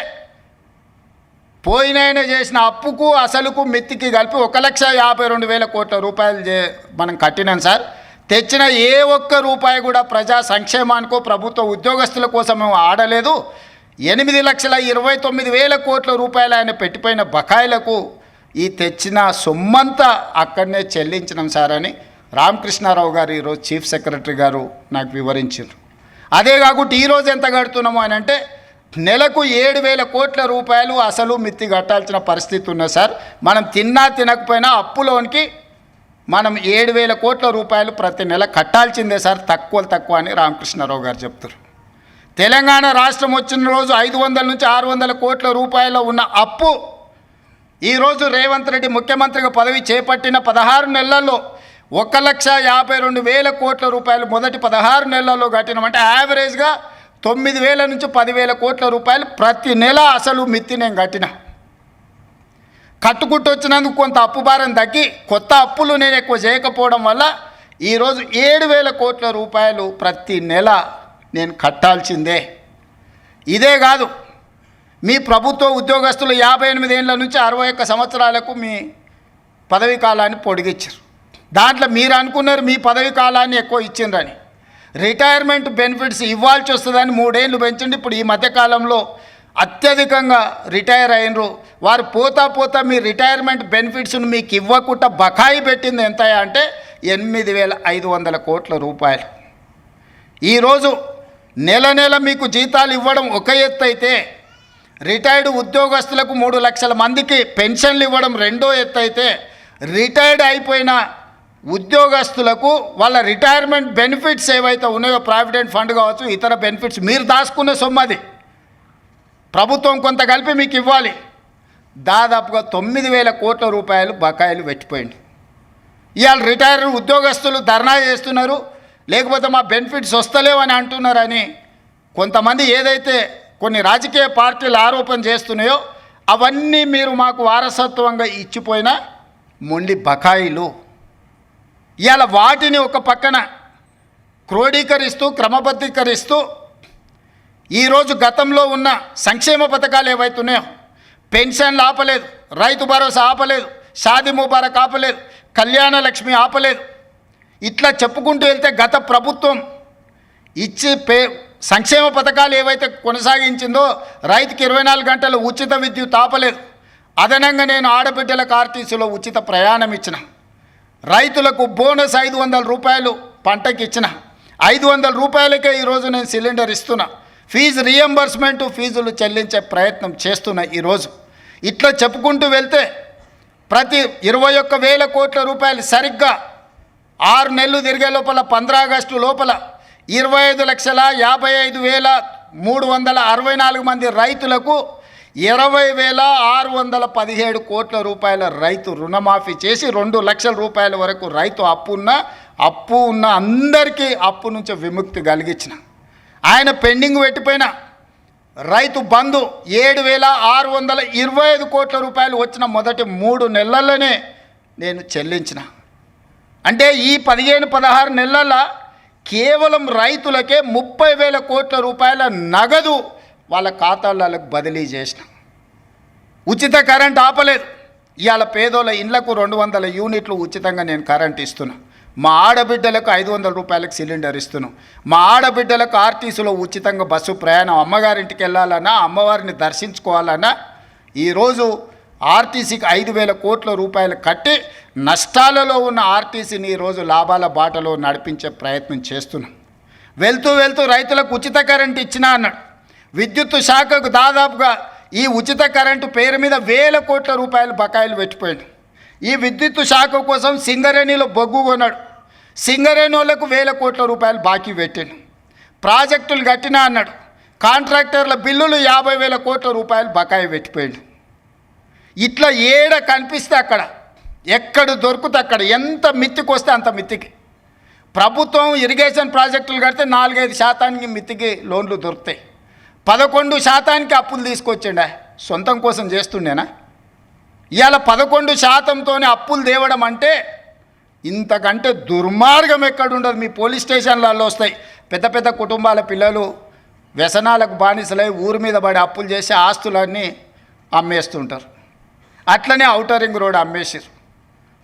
పోయినైనా చేసిన అప్పుకు అసలుకు మిత్తికి కలిపి 1,52,000 కోట్ల రూపాయలు మనం కట్టినాం సార్. తెచ్చిన ఏ ఒక్క రూపాయి కూడా ప్రజా సంక్షేమానికో, ప్రభుత్వ ఉద్యోగస్తుల కోసం మేము ఆడలేదు. 8,29,000 కోట్ల రూపాయలు ఆయన పెట్టిపోయిన బకాయిలకు ఈ తెచ్చిన సొమ్మంతా అక్కడనే చెల్లించినాం సార్ అని రామకృష్ణారావు గారు ఈరోజు చీఫ్ సెక్రటరీ గారు నాకు వివరించారు. అదే కాకుండా ఈరోజు ఎంత కడుతున్నాము అని అంటే నెలకు 7,000 కోట్ల రూపాయలు అసలు మిత్తి కట్టాల్సిన పరిస్థితి ఉన్నది సార్. మనం తిన్నా తినకపోయినా అప్పులోనికి మనం 7,000 కోట్ల రూపాయలు ప్రతి నెల కట్టాల్సిందే సార్, తక్కువ అని రామకృష్ణారావు గారు చెప్తారు. తెలంగాణ రాష్ట్రం వచ్చిన రోజు 500 నుంచి 600 కోట్ల రూపాయలు ఉన్న అప్పు ఈరోజు రేవంత్ రెడ్డి ముఖ్యమంత్రిగా పదవి చేపట్టిన 16 నెలల్లో 1,52,000 కోట్ల రూపాయలు మొదటి 16 నెలల్లో కట్టినామంటే యావరేజ్గా 9,000 నుంచి 10,000 కోట్ల రూపాయలు ప్రతి నెల అసలు మిత్తి నేను కట్టిన. కట్టుకుంటూ వచ్చినందుకు కొంత అప్పు భారం తగ్గి కొత్త అప్పులు నేను ఎక్కువ చేయకపోవడం వల్ల ఈరోజు 7,000 కోట్ల రూపాయలు ప్రతి నెల నేను కట్టాల్సిందే. ఇదే కాదు, మీ ప్రభుత్వ ఉద్యోగస్తులు 58 ఏళ్ళ నుంచి 61 సంవత్సరాలకు మీ పదవీ కాలాన్ని పొడిగించారు. దాంట్లో మీరు అనుకున్నారు మీ పదవీ కాలాన్ని ఎక్కువ ఇచ్చిండ్రని. రిటైర్మెంట్ బెనిఫిట్స్ ఇవ్వాల్సి వస్తుందని 3 ఏళ్ళు పెంచండి. ఇప్పుడు ఈ మధ్యకాలంలో అత్యధికంగా రిటైర్ అయినరు వారు పోతా మీ రిటైర్మెంట్ బెనిఫిట్స్ను మీకు ఇవ్వకుండా బకాయి పెట్టింది ఎంత అంటే 8,500 కోట్ల రూపాయలు. ఈరోజు నెల మీకు జీతాలు ఇవ్వడం ఒక ఎత్తు అయితే, రిటైర్డ్ ఉద్యోగస్తులకు 3 లక్షల మందికి పెన్షన్లు ఇవ్వడం రెండో ఎత్తు అయితే, రిటైర్డ్ అయిపోయిన ఉద్యోగస్తులకు వాళ్ళ రిటైర్మెంట్ బెనిఫిట్స్ ఏవైతే ఉన్నాయో, ప్రావిడెంట్ ఫండ్ కావచ్చు, ఇతర బెనిఫిట్స్ మీరు దాచుకున్న సొమ్మది ప్రభుత్వం కొంత కలిపి మీకు ఇవ్వాలి. దాదాపుగా 9,000 కోట్ల రూపాయలు బకాయిలు పెట్టిపోయింది. ఇవాళ రిటైర్ ఉద్యోగస్తులు ధర్నా చేస్తున్నారు, లేకపోతే మా బెనిఫిట్స్ వస్తలేవని అంటున్నారని కొంతమంది ఏదైతే కొన్ని రాజకీయ పార్టీలు ఆరోపణ చేస్తున్నాయో అవన్నీ మీరు మాకు వారసత్వంగా ఇచ్చిపోయిన మొండి బకాయిలు. ఇవాళ వాటిని ఒక పక్కన క్రోడీకరిస్తూ క్రమబద్ధీకరిస్తూ ఈరోజు గతంలో ఉన్న సంక్షేమ పథకాలు ఏవైతున్నాయో పెన్షన్లు ఆపలేదు, రైతు భరోసా ఆపలేదు, షాదీ ముబారక్ ఆపలేదు, కళ్యాణ లక్ష్మి ఆపలేదు. ఇట్లా చెప్పుకుంటూ వెళ్తే గత ప్రభుత్వం ఇచ్చి సంక్షేమ పథకాలు ఏవైతే కొనసాగించిందో రైతుకి 24 గంటలు ఉచిత విద్యుత్ ఆపలేదు. అదనంగా నేను ఆడబిడ్డలకు ఆర్టీసీలో ఉచిత ప్రయాణం ఇచ్చిన, రైతులకు బోనస్ 500 రూపాయలు పంటకి ఇచ్చిన, 500 రూపాయలకే ఈరోజు నేను సిలిండర్ ఇస్తున్నా. ఫీజు రియంబర్స్మెంట్ ఫీజులు చెల్లించే ప్రయత్నం చేస్తున్నా ఈరోజు. ఇట్లా చెప్పుకుంటూ వెళ్తే ప్రతి 21,000 కోట్ల రూపాయలు సరిగ్గా 6 నెలలు తిరిగే లోపల 15 ఆగస్టు లోపల 25,55,364 మంది రైతులకు 20,617 కోట్ల రూపాయల రైతు రుణమాఫీ చేసి 2 లక్షల రూపాయల వరకు రైతు అప్పు ఉన్న అందరికీ అప్పు నుంచి విముక్తి కలిగించిన. ఆయన పెండింగ్ పెట్టిపోయిన రైతు బంధు 7,625 కోట్ల రూపాయలు వచ్చిన మొదటి 3 నెలల్లోనే నేను చెల్లించిన. అంటే ఈ 15-16 నెలల కేవలం రైతులకే 30,000 కోట్ల రూపాయల నగదు వాళ్ళ ఖాతాలకు బదిలీ చేసిన. ఉచిత కరెంట్ ఆపలేదు. ఇవాళ పేదోళ్ళ ఇళ్లకు 200 యూనిట్లు ఉచితంగా నేను కరెంట్ ఇస్తున్నా. మా ఆడబిడ్డలకు 500 రూపాయలకు సిలిండర్ ఇస్తున్నాం. మా ఆడబిడ్డలకు ఆర్టీసీలో ఉచితంగా బస్సు ప్రయాణం, అమ్మగారింటికి వెళ్ళాలన్నా అమ్మవారిని దర్శించుకోవాలన్నా ఈరోజు ఆర్టీసీకి 5,000 కోట్ల రూపాయలు కట్టి నష్టాలలో ఉన్న ఆర్టీసీని ఈరోజు లాభాల బాటలో నడిపించే ప్రయత్నం చేస్తున్నాం. వెళ్తూ రైతులకు ఉచిత కరెంట్ ఇచ్చినా అన్నాడు. విద్యుత్ శాఖకు దాదాపుగా ఈ ఉచిత కరెంటు పేరు మీద 1,000 కోట్ల రూపాయలు బకాయిలు పెట్టిపోయాడు. ఈ విద్యుత్ శాఖ కోసం సింగరేణిలో బొగ్గు కొన్నాడు. సింగరేణి వాళ్ళకు 1,000 కోట్ల రూపాయలు బాకీ పెట్టాడు. ప్రాజెక్టులు కట్టినా అన్నాడు. కాంట్రాక్టర్ల బిల్లులు 50,000 కోట్ల రూపాయలు బకాయి పెట్టిపోయాడు. ఇట్లా ఏడ కనిపిస్తే అక్కడ, ఎక్కడ దొరికితే అక్కడ, ఎంత మిత్తికి వస్తే అంత మిత్తికి ప్రభుత్వం ఇరిగేషన్ ప్రాజెక్టులు కడితే 4-5% మిత్తికి లోన్లు దొరుకుతాయి. 11% అప్పులు తీసుకొచ్చిండా, సొంతం కోసం చేస్తుండేనా? ఇవాళ 11%తోనే అప్పులు తేవడం అంటే ఇంతకంటే దుర్మార్గం ఎక్కడుండదు. మీ పోలీస్ స్టేషన్లలో వస్తాయి. పెద్ద కుటుంబాల పిల్లలు వ్యసనాలకు బానిసలై ఊరి మీద పడి అప్పులు చేసి ఆస్తులన్నీ అమ్మేస్తుంటారు. అట్లనే ఔటర్ రింగ్ రోడ్ అమ్మేసారు.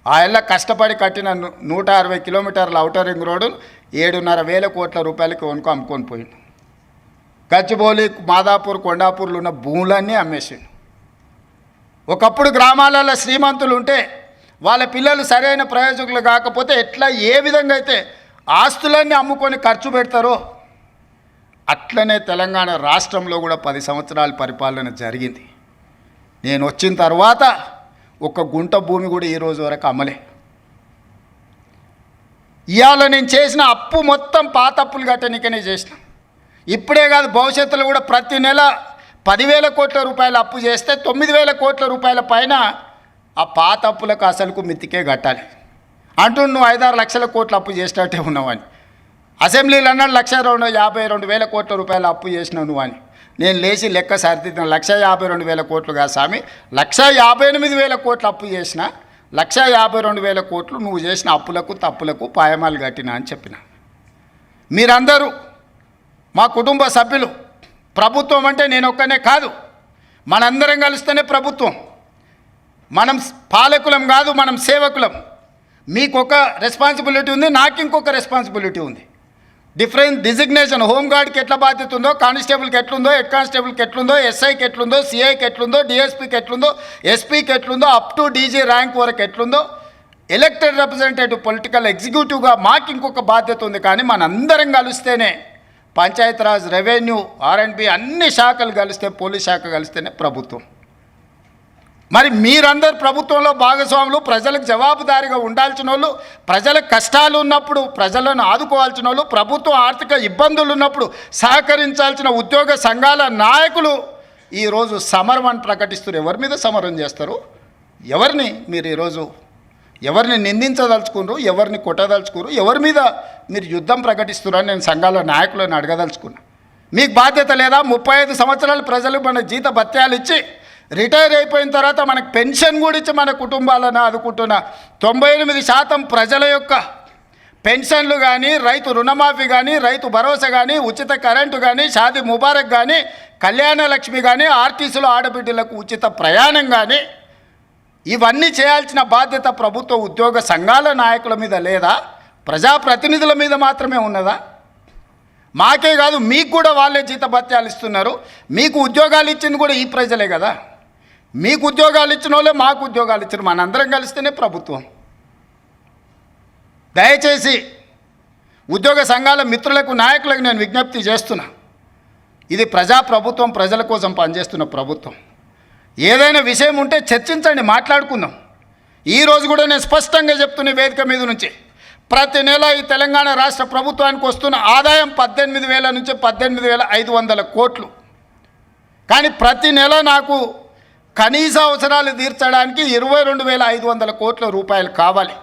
ఆయన కష్టపడి కట్టిన 160 కిలోమీటర్ల ఔటర్ రింగ్ రోడ్డు 7,500 కోట్ల రూపాయలకి అమ్ముకొని పోయింది. గచ్చిబౌలి, మాదాపూర్, కొండాపూర్లు ఉన్న భూములన్నీ అమ్మేసిండు. ఒకప్పుడు గ్రామాలలో శ్రీమంతులు ఉంటే వాళ్ళ పిల్లలు సరైన ప్రయోజకులు కాకపోతే ఎట్లా ఏ విధంగా అయితే ఆస్తులన్నీ అమ్ముకొని ఖర్చు పెడతారో అట్లనే తెలంగాణ రాష్ట్రంలో కూడా 10 సంవత్సరాల పరిపాలన జరిగింది. నేను వచ్చిన తర్వాత ఒక గుంట భూమి కూడా ఈరోజు వరకు అమ్మలే. ఇవాళ నేను చేసిన అప్పు మొత్తం పాత అప్పులు కట్టనికనే చేసిన. ఇప్పుడే కాదు, భవిష్యత్తులో కూడా ప్రతి నెల 10,000 కోట్ల రూపాయలు అప్పు చేస్తే 9,000 కోట్ల రూపాయల పైన ఆ పాత అప్పులకు అసలుకు మిత్తికే కట్టాలి అంటూ నువ్వు 5-6 లక్షల కోట్ల అప్పు చేసినట్టే ఉన్నావని. అసెంబ్లీలో అన్నాడు 1,52,000 కోట్ల రూపాయలు అప్పు చేసినావు నువ్వు అని. నేను లేచి లెక్క సరిదిద్దాను. 1,52,000 కోట్లు కాదు స్వామి, 1,58,000 కోట్లు అప్పు చేసిన. 1,52,000 కోట్లు నువ్వు చేసిన అప్పులకు తప్పులకు పాయమాలు కట్టినా అని చెప్పిన. మీరందరూ మా కుటుంబ సభ్యులు. ప్రభుత్వం అంటే నేను ఒక్కనే కాదు, మనందరం కలిస్తేనే ప్రభుత్వం. మనం పాలకులం కాదు, మనం సేవకులం. మీకు ఒక రెస్పాన్సిబిలిటీ ఉంది, నాకు ఇంకొక రెస్పాన్సిబిలిటీ ఉంది. Different designation. హోంగార్డ్కి ఎట్లా బాధ్యత ఉందో, కానిస్టేబుల్కి ఎట్లుందో, హెడ్ కానిస్టేబుల్కి ఎట్లుందో, ఎస్ఐకి ఎట్లుందో, సిఐకి ఎట్లుందో, డిఎస్పీకి ఎట్లుందో, ఎస్పీకి ఎట్లుందో, అప్ టు డీజీ ర్యాంక్ వరకు ఎట్లుందో, ఎలక్టెడ్ రిప్రజెంటేటివ్ పొలిటికల్ ఎగ్జిక్యూటివ్గా మాకు ఇంకొక బాధ్యత ఉంది. కానీ మనందరం కలిస్తేనే పంచాయతీరాజ్, రెవెన్యూ, ఆర్ఎండ్బి అన్ని శాఖలు కలిస్తే, పోలీస్ శాఖ కలిస్తేనే ప్రభుత్వం. మరి మీరందరు ప్రభుత్వంలో భాగస్వాములు, ప్రజలకు జవాబుదారీగా ఉండాల్సిన వాళ్ళు, ప్రజల కష్టాలు ఉన్నప్పుడు ప్రజలను ఆదుకోవాల్సిన వాళ్ళు, ప్రభుత్వం ఆర్థిక ఇబ్బందులు ఉన్నప్పుడు సహకరించాల్సిన ఉద్యోగ సంఘాల నాయకులు ఈరోజు సమరం అని ప్రకటిస్తారు. ఎవరి మీద సమరం చేస్తారు? ఎవరిని మీరు ఈరోజు ఎవరిని నిందించదలుచుకున్నారు? ఎవరిని కొట్టదలుచుకున్నారు? ఎవరి మీద మీరు యుద్ధం ప్రకటిస్తున్నారని నేను సంఘాల నాయకులను అడగదలుచుకున్నా. మీకు బాధ్యత లేదా? 35 సంవత్సరాలు ప్రజలు మన జీత భత్యాలు ఇచ్చి రిటైర్ అయిపోయిన తర్వాత మనకు పెన్షన్ కూడా ఇచ్చి మన కుటుంబాలను ఆదుకుంటున్న 98% ప్రజల యొక్క పెన్షన్లు కానీ, రైతు రుణమాఫీ కానీ, రైతు భరోసా కానీ, ఉచిత కరెంటు కానీ, షాదీ ముబారక్ కానీ, కళ్యాణ లక్ష్మి కానీ, ఆర్టీసీలో ఆడబిడ్డలకు ఉచిత ప్రయాణం కానీ, ఇవన్నీ చేయాల్సిన బాధ్యత ప్రభుత్వ ఉద్యోగ సంఘాల నాయకుల మీద లేదా? ప్రజాప్రతినిధుల మీద మాత్రమే ఉన్నదా? మాకే కాదు, మీకు కూడా వాళ్ళే జీతభత్యాలు ఇస్తున్నారు. మీకు ఉద్యోగాలు ఇచ్చింది కూడా ఈ ప్రజలే కదా. మీకు ఉద్యోగాలు ఇచ్చిన వాళ్ళే మాకు ఉద్యోగాలు ఇచ్చారు. మనందరం కలిస్తేనే ప్రభుత్వం. దయచేసి ఉద్యోగ సంఘాల మిత్రులకు, నాయకులకు నేను విజ్ఞప్తి చేస్తున్నా, ఇది ప్రజాప్రభుత్వం, ప్రజల కోసం పనిచేస్తున్న ప్రభుత్వం. ఏదైనా విషయం ఉంటే చర్చించండి, మాట్లాడుకుందాం. ఈరోజు కూడా నేను స్పష్టంగా చెప్తున్న వేదిక మీద నుంచి, ప్రతి నెల ఈ తెలంగాణ రాష్ట్ర ప్రభుత్వానికి వస్తున్న ఆదాయం 18,000 నుంచి 18,500 కోట్లు. కానీ ప్రతి నెల నాకు కనీస అవసరాలు తీర్చడానికి 22,500 కోట్ల రూపాయలు కావాలి.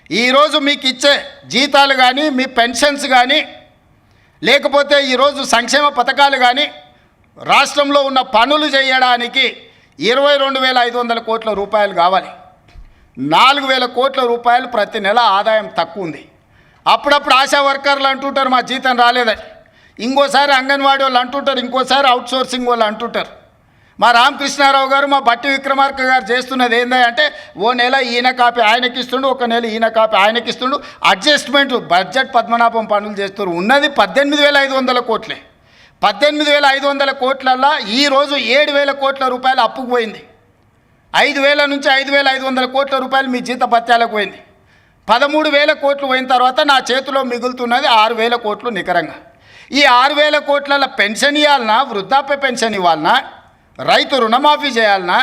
ఈరోజు మీకు ఇచ్చే జీతాలు కానీ, మీ పెన్షన్స్ కానీ, లేకపోతే ఈరోజు సంక్షేమ పథకాలు కానీ, రాష్ట్రంలో ఉన్న పనులు చేయడానికి 22,500 కోట్ల రూపాయలు కావాలి. 4,000 కోట్ల రూపాయలు ప్రతి నెల ఆదాయం తక్కువ ఉంది. అప్పుడప్పుడు ఆశా వర్కర్లు అంటుంటారు మా జీతం రాలేదని, ఇంకోసారి అంగన్వాడీ వాళ్ళు అంటుంటారు, ఇంకోసారి అవుట్సోర్సింగ్ వాళ్ళు అంటుంటారు. మా రామకృష్ణారావు గారు, మా బట్టి విక్రమార్క గారు చేస్తున్నది ఏంటంటే, ఓ నెల ఈయన కాపీ ఆయనకి ఇస్తుండు, ఒక నెల ఈయన కాపీ ఆయనకి ఇస్తుండు, అడ్జస్ట్మెంట్ బడ్జెట్ పద్మనాభం పనులు చేస్తున్నారు. ఉన్నది 18,500 కోట్లే. 18,500 కోట్లల్లో ఈరోజు 7,000 కోట్ల రూపాయలు అప్పుకు పోయింది. 5,000 నుంచి 5,500 కోట్ల రూపాయలు మీ జీత భత్యాలకు పోయింది. 13,000 కోట్లు పోయిన తర్వాత నా చేతిలో మిగులుతున్నది 6,000 కోట్లు నికరంగా. ఈ 6,000 కోట్ల పెన్షన్ ఇవ్వాలన్నా, వృద్ధాప్య పెన్షన్ ఇవ్వాలన్నా, రైతు రుణమాఫీ చేయాలన్నా,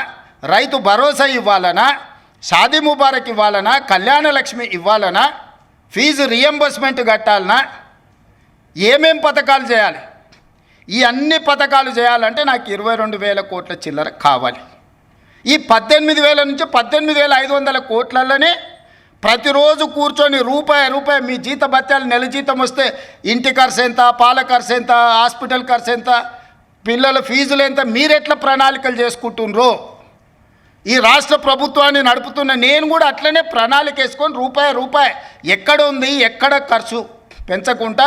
రైతు భరోసా ఇవ్వాలన్నా, షాదీ ముబారక్ ఇవ్వాలన్నా, కళ్యాణ లక్ష్మి ఇవ్వాలన్నా, ఫీజు రియంబర్స్మెంట్ కట్టాలన్నా, ఏమేం పథకాలు చేయాలి? ఈ అన్ని పథకాలు చేయాలంటే నాకు 22,000 కోట్ల చిల్లర కావాలి. ఈ 18,000 నుంచి 18,500 కోట్లలోనే ప్రతిరోజు కూర్చొని రూపాయి మీ జీత భత్యాలు, నెల జీతం వస్తే ఇంటి ఖర్చు ఎంత, పాల ఖర్చు ఎంత, హాస్పిటల్ ఖర్చు ఎంత, పిల్లల ఫీజులు ఎంత, మీరెట్లా ప్రణాళికలు చేసుకుంటున్నారో, ఈ రాష్ట్ర ప్రభుత్వాన్ని నడుపుతున్న నేను కూడా అట్లనే ప్రణాళిక వేసుకొని రూపాయి ఎక్కడ ఉంది, ఎక్కడ ఖర్చు పెంచకుండా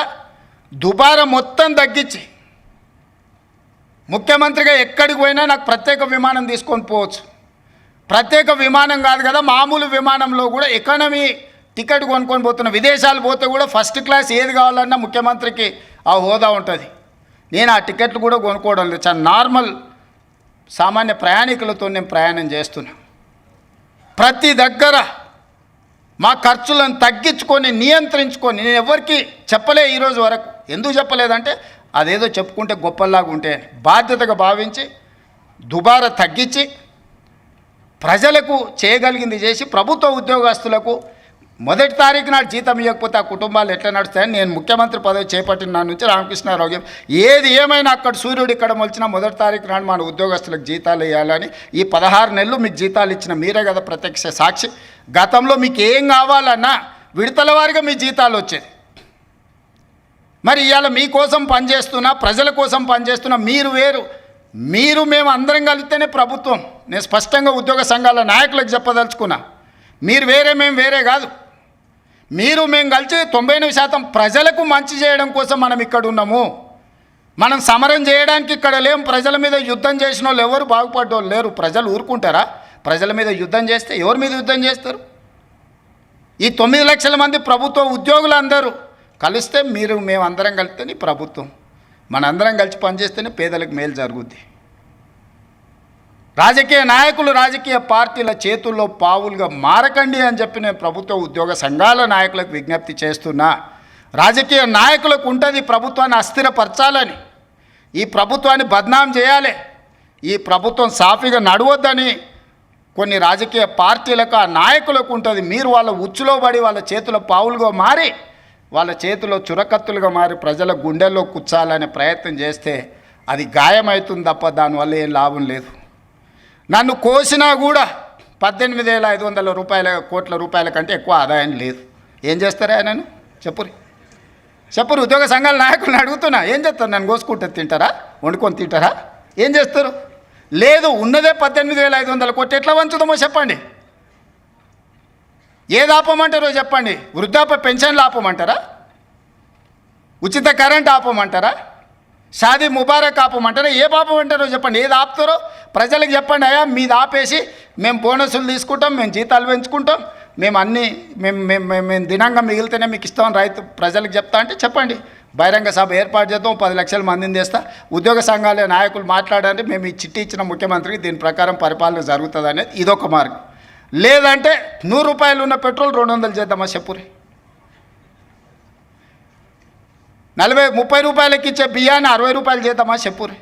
దుబారా మొత్తం తగ్గించి, ముఖ్యమంత్రిగా ఎక్కడికి పోయినా నాకు ప్రత్యేక విమానం తీసుకొని పోవచ్చు. ప్రత్యేక విమానం కాదు కదా, మామూలు విమానంలో కూడా ఎకానమీ టికెట్ కొనుక్కొని పోతున్న. విదేశాలు పోతే కూడా ఫస్ట్ క్లాస్ ఏది కావాలన్నా ముఖ్యమంత్రికి ఆ హోదా ఉంటుంది. నేను ఆ టికెట్లు కూడా కొనుక్కోవడం లేదు. చాలా నార్మల్ సామాన్య ప్రయాణికులతో నేను ప్రయాణం చేస్తున్నా. ప్రతి దగ్గర మా ఖర్చులను తగ్గించుకొని, నియంత్రించుకొని, నేను ఎవరికి చెప్పలే ఈరోజు వరకు. ఎందుకు చెప్పలేదంటే అదేదో చెప్పుకుంటే గొప్పలాగా ఉంటే బాధ్యతగా భావించి దుబారా తగ్గించి ప్రజలకు చేయగలిగింది చేసి, ప్రభుత్వ ఉద్యోగస్తులకు 1వ తారీఖు నాడు జీతం ఇవ్వకపోతే ఆ కుటుంబాలు ఎట్లా నడుస్తాయని నేను ముఖ్యమంత్రి పదవి చేపట్టిన నా నుంచి రామకృష్ణారావు ఏది ఏమైనా అక్కడ సూర్యుడు ఇక్కడ మొలిచినా 1వ తారీఖు నాడు మన ఉద్యోగస్తులకు జీతాలు ఇవ్వాలని, ఈ 16 నెలలు మీకు జీతాలు ఇచ్చిన మీరే కదా ప్రత్యక్ష సాక్షి. గతంలో మీకు ఏం కావాలన్నా విడతల వారిగా మీ జీతాలు వచ్చేది. మరి ఇవాళ మీకోసం పనిచేస్తున్నా, ప్రజల కోసం పనిచేస్తున్నా, మీరు వేరు, మీరు మేము అందరం కలిస్తేనే ప్రభుత్వం. నేను స్పష్టంగా ఉద్యోగ సంఘాల నాయకులకు చెప్పదలుచుకున్నా, మీరు వేరే మేము వేరే కాదు. మీరు మేము కలిసి 99% ప్రజలకు మంచి చేయడం కోసం మనం ఇక్కడ ఉన్నాము. మనం సమరం చేయడానికి ఇక్కడ లేం. ప్రజల మీద యుద్ధం చేసిన వాళ్ళు ఎవరు బాగుపడ్డోళ్ళు లేరు. ప్రజలు ఊరుకుంటారా? ప్రజల మీద యుద్ధం చేస్తే ఎవరి మీద యుద్ధం చేస్తారు? ఈ 9 లక్షల మంది ప్రభుత్వ ఉద్యోగులందరూ కలిస్తే, మీరు మేమందరం కలిస్తేనే ప్రభుత్వం. మనందరం కలిసి పనిచేస్తేనే పేదలకు మేలు జరుగుద్ది. రాజకీయ నాయకులు, రాజకీయ పార్టీల చేతుల్లో పావులుగా మారకండి అని చెప్పి నేను ప్రభుత్వ ఉద్యోగ సంఘాల నాయకులకు విజ్ఞప్తి చేస్తున్నా. రాజకీయ నాయకులకు ఉంటుంది ప్రభుత్వాన్ని అస్థిరపరచాలని, ఈ ప్రభుత్వాన్ని బద్నాం చేయాలి, ఈ ప్రభుత్వం సాఫీగా నడవద్దని కొన్ని రాజకీయ పార్టీలకు, ఆ నాయకులకు ఉంటుంది. మీరు వాళ్ళ ఉచ్చులో పడి వాళ్ళ చేతిలో పావులుగా మారి, వాళ్ళ చేతిలో చురకత్తులుగా మారి ప్రజల గుండెల్లో కూర్చాలనే ప్రయత్నం చేస్తే అది గాయమవుతుంది తప్ప దానివల్ల ఏం లాభం లేదు. నన్ను కోసినా కూడా 18,500 కోట్ల రూపాయల కంటే ఎక్కువ ఆదాయం లేదు. ఏం చేస్తారా నన్ను చెప్పురు ఉద్యోగ సంఘాల నాయకులను అడుగుతున్నా, ఏం చేస్తారు? నన్ను కోసుకుంటే తింటారా? వండుకొని తింటారా? ఏం చేస్తారు? లేదు, ఉన్నదే 18,500 కోట్లు, ఎట్లా వంచుదామో చెప్పండి. ఏది ఆపమంటారో చెప్పండి. వృద్ధాప్య పెన్షన్లు ఆపమంటారా? ఉచిత కరెంట్ ఆపమంటారా? షాదీ ముబారక్ ఆపమంటారా? ఏ ఆపమంటారో చెప్పండి. ఏది ఆపుతారో ప్రజలకు చెప్పండి. అయ్యా మీది ఆపేసి మేము బోనసులు తీసుకుంటాం, మేము జీతాలు పెంచుకుంటాం, మేము అన్నీ మేము దినంగా మిగిలితేనే మీకు ఇస్తాం రైతు ప్రజలకు చెప్తా అంటే చెప్పండి. బహిరంగ సభ ఏర్పాటు చేద్దాం, 10 లక్షల మందిని తెస్తా, ఉద్యోగ సంఘాల నాయకులు మాట్లాడండి, మేము ఈ చిట్టి ఇచ్చిన ముఖ్యమంత్రికి దీని ప్రకారం పరిపాలన జరుగుతుంది అనేది ఇదొక మార్గం. లేదంటే 100 రూపాయలు ఉన్న పెట్రోల్ 200 చేద్దామా చెప్పురి. 30 రూపాయలకి ఇచ్చే బియ్యాన్ని 60 రూపాయలు చేద్దామా చెప్పురి.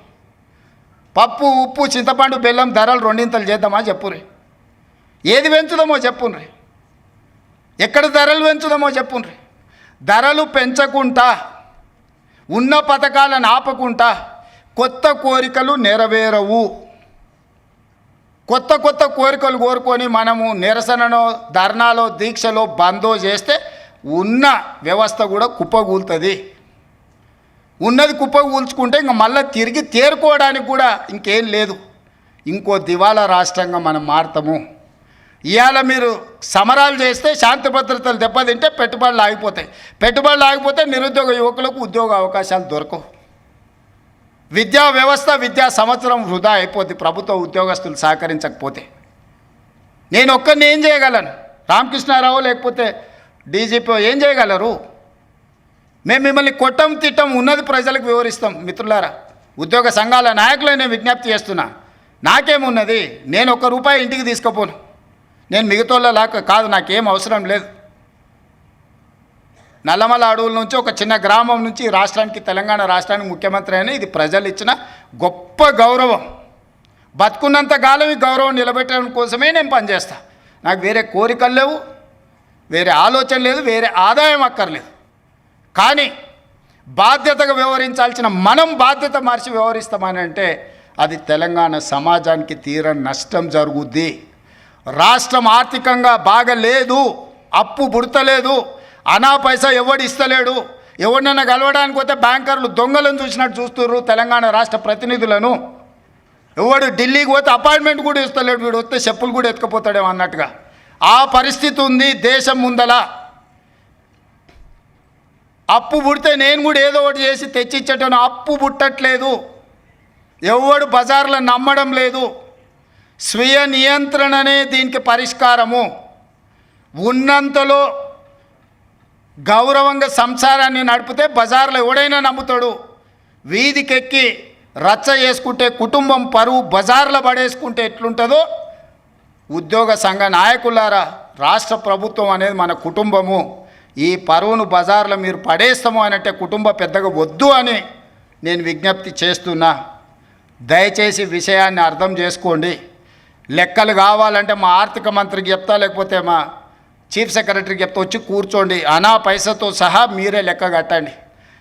పప్పు ఉప్పు చింతపండు బెల్లం ధరలు 2 చేద్దామా చెప్పురి. ఏది పెంచుదామో చెప్పుండ్రి. ఎక్కడ ధరలు పెంచుదామో చెప్పుండ్రి. ధరలు పెంచకుండా ఉన్న పథకాలను ఆపకుండా కొత్త కోరికలు నెరవేరవు. కొత్త కోరికలు కోరుకొని మనము నిరసనలో ధర్నాలో దీక్షలో బందో చేస్తే ఉన్న వ్యవస్థ కూడా కుప్పగూలుతుంది. ఉన్నది కుప్పగూల్చుకుంటే ఇంక మళ్ళీ తిరిగి తేరుకోవడానికి కూడా ఇంకేం లేదు. ఇంకో దివాలా రాష్ట్రంగా మనం మారుతాము. ఇవాళ మీరు సమరాలు చేస్తే శాంతి భద్రతలు దెబ్బతింటే పెట్టుబడులు ఆగిపోతాయి. పెట్టుబడులు ఆగిపోతే నిరుద్యోగ యువకులకు ఉద్యోగ అవకాశాలు దొరకవు. విద్యా వ్యవస్థ విద్యా సంవత్సరం వృధా అయిపోద్ది ప్రభుత్వ ఉద్యోగస్తులు సహకరించకపోతే. నేను ఒక్కరిని ఏం చేయగలను? రామకృష్ణారావు లేకపోతే డీజీపీ ఏం చేయగలరు? మేము మిమ్మల్ని కొట్టం తిట్టం, ఉన్నది ప్రజలకు వివరిస్తాం. మిత్రులారా, ఉద్యోగ సంఘాల నాయకులు నేను విజ్ఞప్తి చేస్తున్నా. నాకేమున్నది? నేను ₹1 ఇంటికి తీసుకుపోను. నేను మిగతాలాగా కాదు, నాకేం అవసరం లేదు. నల్లమల అడవుల నుంచి ఒక చిన్న గ్రామం నుంచి రాష్ట్రానికి, తెలంగాణ రాష్ట్రానికి ముఖ్యమంత్రి అయినా ఇది ప్రజలు ఇచ్చిన గొప్ప గౌరవం. బతుకున్నంత కాలం ఈ గౌరవం నిలబెట్టడం కోసమే నేను పనిచేస్తా. నాకు వేరే కోరికలు లేవు, వేరే ఆలోచన లేదు, వేరే ఆదాయం అక్కర్లేదు. కానీ బాధ్యతగా వ్యవహరించాల్సిన మనం బాధ్యత మార్చి వ్యవహరిస్తామని అంటే అది తెలంగాణ సమాజానికి తీరని నష్టం జరుగుద్ది. రాష్ట్రం ఆర్థికంగా బాగలేదు, అప్పు పుడతలేదు, అనా పైసా ఎవడు ఇస్తలేడు. ఎవరినైనా కలవడానికి పోతే బ్యాంకర్లు దొంగలను చూసినట్టు చూస్తున్నారు తెలంగాణ రాష్ట్ర ప్రతినిధులను. ఎవడు ఢిల్లీకి పోతే అపాయింట్మెంట్ కూడా ఇస్తలేడు, వీడు వస్తే చెప్పులు కూడా ఎత్తుకుపోతాడేమో అన్నట్టుగా ఆ పరిస్థితి ఉంది దేశం ముందల. అప్పు పుడితే నేను కూడా ఏదో ఒకటి చేసి తెచ్చిచ్చేటను, అప్పు పుట్టట్లేదు. ఎవడు బజార్లో నమ్మడం లేదు. స్వీయ నియంత్రణనే దీనికి పరిష్కారము. ఉన్నంతలో గౌరవంగా సంసారాన్ని నడిపితే బజార్లో ఎవడైనా నమ్ముతాడు. వీధికెక్కి రచ్చ చేసుకుంటే, కుటుంబం పరువు బజార్లో పడేసుకుంటే ఎట్లుంటుందో, ఉద్యోగ సంఘ నాయకులారా, రాష్ట్ర ప్రభుత్వం అనేది మన కుటుంబము. ఈ పరువును బజార్లో మీరు పడేస్తాము అని అంటే కుటుంబ పెద్దగా వద్దు అని నేను విజ్ఞప్తి చేస్తున్నా. దయచేసి విషయాన్ని అర్థం చేసుకోండి. లెక్కలు కావాలంటే మా ఆర్థిక మంత్రికి చెప్తా, లేకపోతే మా చీఫ్ సెక్రటరీకి చెప్తా, వచ్చి కూర్చోండి. అనా పైసతో సహా మీరే లెక్క కట్టండి.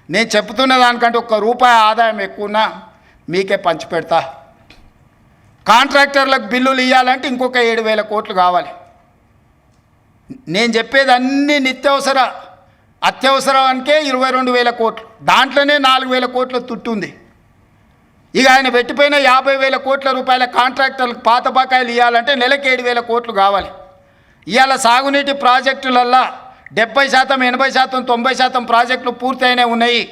నేను చెప్తున్న దానికంటే ₹1 ఆదాయం ఎక్కువనా మీకే పంచిపెడతా. కాంట్రాక్టర్లకు బిల్లులు ఇవ్వాలంటే ఇంకొక 7,000 కోట్లు కావాలి. నేను చెప్పేది అన్ని నిత్యావసర అత్యవసరానికే 22,000 కోట్లు. దాంట్లోనే 4,000 కోట్ల తుట్టుంది. ఇక ఆయన పెట్టిపోయిన 50,000 కోట్ల రూపాయల కాంట్రాక్టర్లకు పాత బకాయిలు ఇవ్వాలంటే నెలకి 7,000 కోట్లు కావాలి. ఇవాళ సాగునీటి ప్రాజెక్టులల్లో 70%, 80%, 90% ప్రాజెక్టులు పూర్తయినాయి ఉన్నాయి.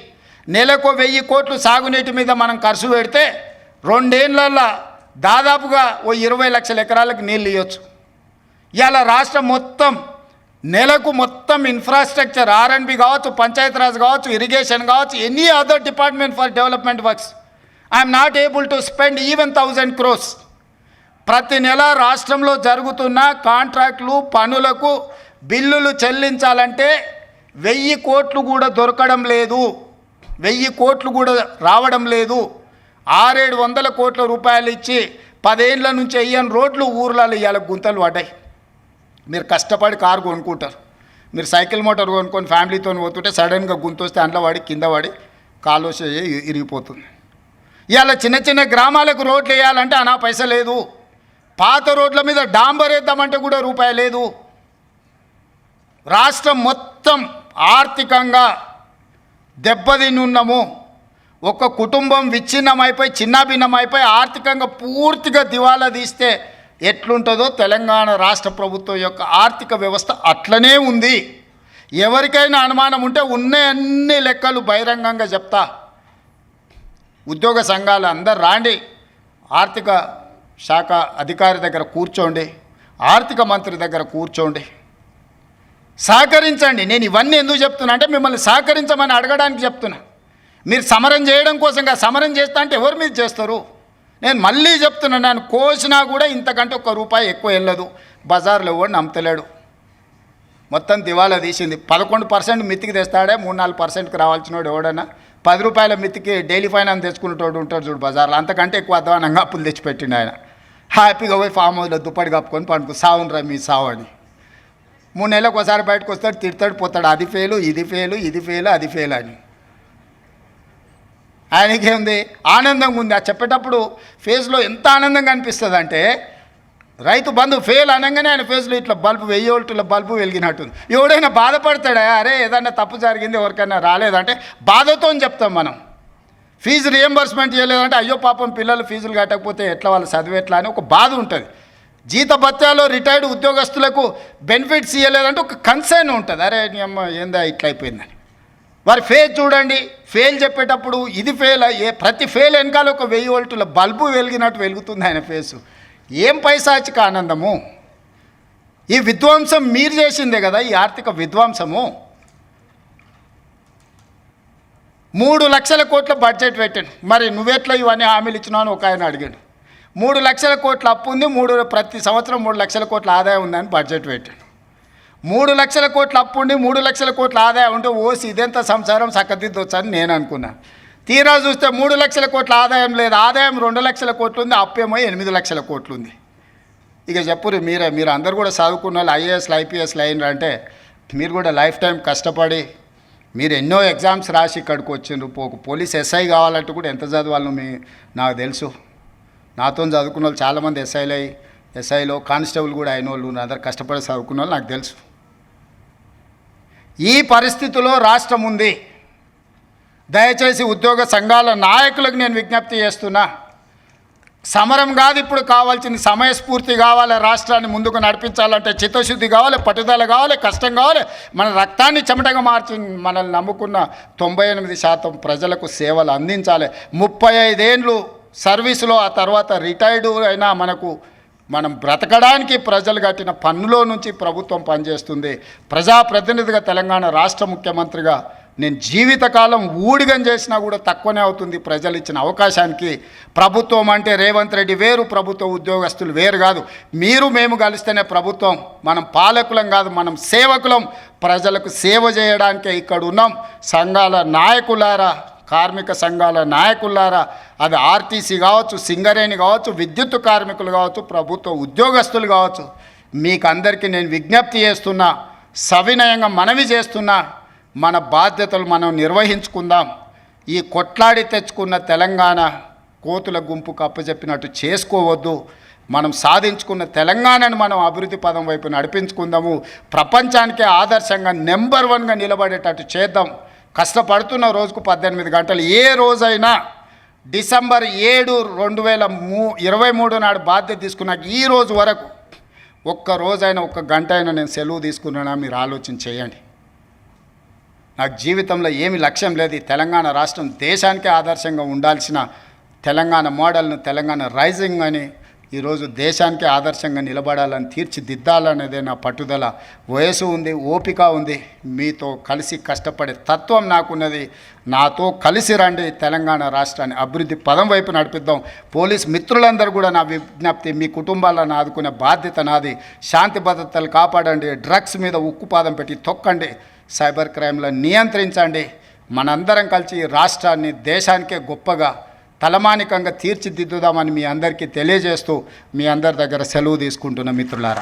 నెలకు 1,000 కోట్లు సాగునీటి మీద మనం ఖర్చు పెడితే 2 ఏళ్లలో దాదాపుగా 20 లక్షల ఎకరాలకు నీళ్ళు ఇవ్వచ్చు. ఇవాళ రాష్ట్రం మొత్తం నెలకు మొత్తం ఇన్ఫ్రాస్ట్రక్చర్, R&B కావచ్చు, పంచాయతీరాజ్ కావచ్చు, ఇరిగేషన్ కావచ్చు, any other department for development works, I'm not able to spend even 1,000 crores. ప్రతి నెల రాష్ట్రంలో జరుగుతున్న కాంట్రాక్టులు పనులకు బిల్లులు చెల్లించాలంటే 1,000 కోట్లు కూడా దొరకడం లేదు. 1,000 కోట్లు కూడా రావడం లేదు. 600-700 కోట్ల రూపాయలు ఇచ్చి 10 ఏళ్ళ నుంచి వెయ్యని రోడ్లు ఊర్లలో ఇవాళ గుంతలు పడ్డాయి. మీరు కష్టపడి కారు కొనుక్కుంటారు, మీరు సైకిల్ మోటార్ కొనుక్కొని ఫ్యామిలీతో పోతుంటే సడన్గా గుంత వస్తే అందులో పడి కింద పడి కాలు ఇరిగిపోతుంది. ఇవాళ చిన్న చిన్న గ్రామాలకు రోడ్లు వేయాలంటే అనా పైసా లేదు. పాత రోడ్ల మీద డాంబర్ వేద్దామంటే కూడా రూపాయి లేదు. రాష్ట్రం మొత్తం ఆర్థికంగా దెబ్బతిన్నున్నాము. ఒక కుటుంబం విచ్ఛిన్నమైపోయి చిన్నాభిన్నమైపోయి ఆర్థికంగా పూర్తిగా దివాలా తీస్తే ఎట్లుంటుందో తెలంగాణ రాష్ట్ర ప్రభుత్వం యొక్క ఆర్థిక వ్యవస్థ అట్లనే ఉంది. ఎవరికైనా అనుమానం ఉంటే ఉన్న అన్ని లెక్కలు బహిరంగంగా చెప్తా. ఉద్యోగ సంఘాలు అందరు రాండి, ఆర్థిక శాఖ అధికారి దగ్గర కూర్చోండి, ఆర్థిక మంత్రి దగ్గర కూర్చోండి, సహకరించండి. నేను ఇవన్నీ ఎందుకు చెప్తున్నా అంటే మిమ్మల్ని సహకరించమని అడగడానికి చెప్తున్నా. మీరు సమరం చేయడం కోసంగా సమరం చేస్తా అంటే ఎవరి మీద చేస్తారు? నేను మళ్ళీ చెప్తున్నా, నేను కోసినా కూడా ఇంతకంటే ₹1 ఎక్కువ వెళ్ళదు. బజార్లో ఎవడు నమ్మతలేడు, మొత్తం దివాలా తీసింది. 11% మితికి తెస్తాడే, 3-4%కి రావాల్సినోడు ఎవడన్నా ₹10 మితికి డైలీ ఫైనాన్స్ తెచ్చుకునేటోడు ఉంటాడు చూడు బజార్లో, అంతకంటే ఎక్కువ అధ్వానంగా అప్పులు తెచ్చిపెట్టిండు ఆయన. హ్యాపీగా పోయి ఫామ్ హౌస్లో దుప్పటి కప్పుకొని పండుకు సావునరా మీ సావు అని. 3 నెలలకు ఒకసారి బయటకు వస్తాడు, తిడతాడు, పోతాడు. అది ఫెయిలు, ఇది ఫెయిలు, ఇది ఫెయిలు, అది ఫెయిల్ అని. ఆయనకేముంది? ఆనందంగా ఉంది. ఆ చెప్పేటప్పుడు ఫేస్లో ఎంత ఆనందంగా అనిపిస్తుంది అంటే, రైతు బంధు ఫెయిల్ అనగానే ఆయన ఫేస్లో ఇట్లా బల్బు 1000 వోల్టుల బల్బు వెలిగినట్టుంది. ఎవడైనా బాధపడతాడా? అరే ఏదన్నా తప్పు జరిగింది, ఎవరికైనా రాలేదంటే బాధతో చెప్తాం మనం. ఫీజు రియంబర్స్మెంట్ చేయలేదంటే అయ్యో పాపం పిల్లలు ఫీజులు కట్టకపోతే ఎట్లా వాళ్ళు చదివేట్లా అని ఒక బాధ ఉంటుంది. జీతభత్యాలో రిటైర్డ్ ఉద్యోగస్తులకు బెనిఫిట్స్ ఇవ్వలేదంటే ఒక కన్సర్న్ ఉంటుంది. అరే నీ అమ్మ ఏందా ఇట్లా అయిపోయిందని. వారి ఫెయిల్ చూడండి, ఫెయిల్ చెప్పేటప్పుడు ఇది ఫెయిల్, ప్రతి ఫెయిల్ వెనకాల ఒక 1000 వోల్టుల బల్బు వెలిగినట్టు వెలుగుతుంది ఆయన ఫేసు. ఏం పైశాచిక ఆనందము! ఈ విధ్వంసం మీరు చేసిందే కదా, ఈ ఆర్థిక విధ్వంసము. 3 లక్షల కోట్ల బడ్జెట్ పెట్టాను. మరి నువ్వెట్లా ఇవన్నీ హామీలు ఇచ్చినావు అని ఒక ఆయన అడిగాడు. 3 లక్షల కోట్ల అప్పు ఉంది, ప్రతి సంవత్సరం 3 లక్షల కోట్ల ఆదాయం ఉందని బడ్జెట్ పెట్టాను. 3 లక్షల కోట్ల అప్పు ఉండి 3 లక్షల కోట్ల ఆదాయం ఉంటే ఓసి ఇదెంత సంసారం చక్కదిద్దొచ్చని నేను అనుకున్నా. తీరా చూస్తే 3 లక్షల కోట్ల ఆదాయం లేదు, ఆదాయం 2 లక్షల కోట్లు ఉంది, అప్పేమో 8 లక్షల కోట్లు ఉంది. ఇక చెప్పురు మీరు అందరు కూడా చదువుకున్న వాళ్ళు ఐఏఎస్లు ఐపీఎస్లు అయినరు అంటే మీరు కూడా లైఫ్ టైం కష్టపడి మీరు ఎన్నో ఎగ్జామ్స్ రాసి ఇక్కడికి వచ్చిండ్రు. పోలీస్ ఎస్ఐ కావాలంటే కూడా ఎంత చదవాలను నాకు తెలుసు. నాతో చదువుకున్న వాళ్ళు చాలామంది ఎస్ఐలో కానిస్టేబుల్ కూడా అయిన వాళ్ళు అందరు కష్టపడి చదువుకున్న వాళ్ళు నాకు తెలుసు. ఈ పరిస్థితిలో రాష్ట్రం ఉంది. దయచేసి ఉద్యోగ సంఘాల నాయకులకు నేను విజ్ఞప్తి చేస్తున్నా, సమరం కాదు ఇప్పుడు కావాల్సింది, సమయస్ఫూర్తి కావాలి. రాష్ట్రాన్ని ముందుకు నడిపించాలంటే చిత్తశుద్ధి కావాలి, పట్టుదల కావాలి, కష్టం కావాలి. మన రక్తాన్ని చెమటగా మార్చి మనల్ని నమ్ముకున్న 98% ప్రజలకు సేవలు అందించాలి. 35 ఏళ్ళు సర్వీసులో ఆ తర్వాత రిటైర్డ్ అయినా మనం బ్రతకడానికి ప్రజలు కట్టిన పన్నులో నుంచి ప్రభుత్వం పనిచేస్తుంది. ప్రజాప్రతినిధిగా తెలంగాణ రాష్ట్ర ముఖ్యమంత్రిగా నేను జీవితకాలం ఊడిగం చేసినా కూడా తక్కువనే అవుతుంది ప్రజలు ఇచ్చిన అవకాశానికి. ప్రభుత్వం అంటే రేవంత్ రెడ్డి వేరు, ప్రభుత్వ ఉద్యోగస్తులు వేరు కాదు. మేము కలిస్తేనే ప్రభుత్వం. మనం పాలకులం కాదు, మనం సేవకులం. ప్రజలకు సేవ చేయడానికే ఇక్కడ ఉన్నాం. సంఘాల నాయకులారా, కార్మిక సంఘాల నాయకులారా, అది ఆర్టీసీ కావచ్చు, సింగరేణి కావచ్చు, విద్యుత్ కార్మికులు కావచ్చు, ప్రభుత్వ ఉద్యోగస్తులు కావచ్చు, మీకు అందరికీ నేను విజ్ఞప్తి చేస్తున్నా, సవినయంగా మనవి చేస్తున్నా, మన బాధ్యతలు మనం నిర్వహించుకుందాం. ఈ కొట్లాడి తెచ్చుకున్న తెలంగాణ కోతుల గుంపుకు అప్పచెప్పినట్టు చేసుకోవద్దు. మనం సాధించుకున్న తెలంగాణను మనం అభివృద్ధి పదం వైపు నడిపించుకుందాము. ప్రపంచానికే ఆదర్శంగా నెంబర్ 1గా నిలబడేటట్టు చేద్దాం. కష్టపడుతున్న రోజుకు 18 గంటలు. ఏ రోజైనా డిసెంబర్ 7, 2023 నాడు బాధ్యత తీసుకున్నాక ఈ రోజు వరకు ఒక్క రోజైనా, ఒక్క గంట అయినా నేను సెలవు తీసుకున్నానా మీరు ఆలోచన చేయండి. నాకు జీవితంలో ఏమి లక్ష్యం లేదు. ఈ తెలంగాణ రాష్ట్రం దేశానికే ఆదర్శంగా ఉండాల్సిన తెలంగాణ మోడల్ను, తెలంగాణ రైజింగ్ అని ఈరోజు దేశానికే ఆదర్శంగా నిలబడాలని, తీర్చిదిద్దాలనేదే నా పట్టుదల. వయసు ఉంది, ఓపిక ఉంది, మీతో కలిసి కష్టపడే తత్వం నాకున్నది. నాతో కలిసి రండి, తెలంగాణ రాష్ట్రాన్ని అభివృద్ధి పదం వైపు నడిపిద్దాం. పోలీస్ మిత్రులందరూ కూడా నా విజ్ఞప్తి, మీ కుటుంబాలను ఆదుకునే బాధ్యత నాది. శాంతి భద్రతలు కాపాడండి, డ్రగ్స్ మీద ఉక్కుపాదం పెట్టి తొక్కండి, సైబర్ క్రైమ్లను నియంత్రించండి. మనందరం కలిసి రాష్ట్రాన్ని దేశానికే గొప్పగా తలమానికంగా తీర్చిదిద్దుదామని మీ అందరికీ తెలియజేస్తూ మీ అందరి దగ్గర సెలవు తీసుకుంటున్న మిత్రులారా.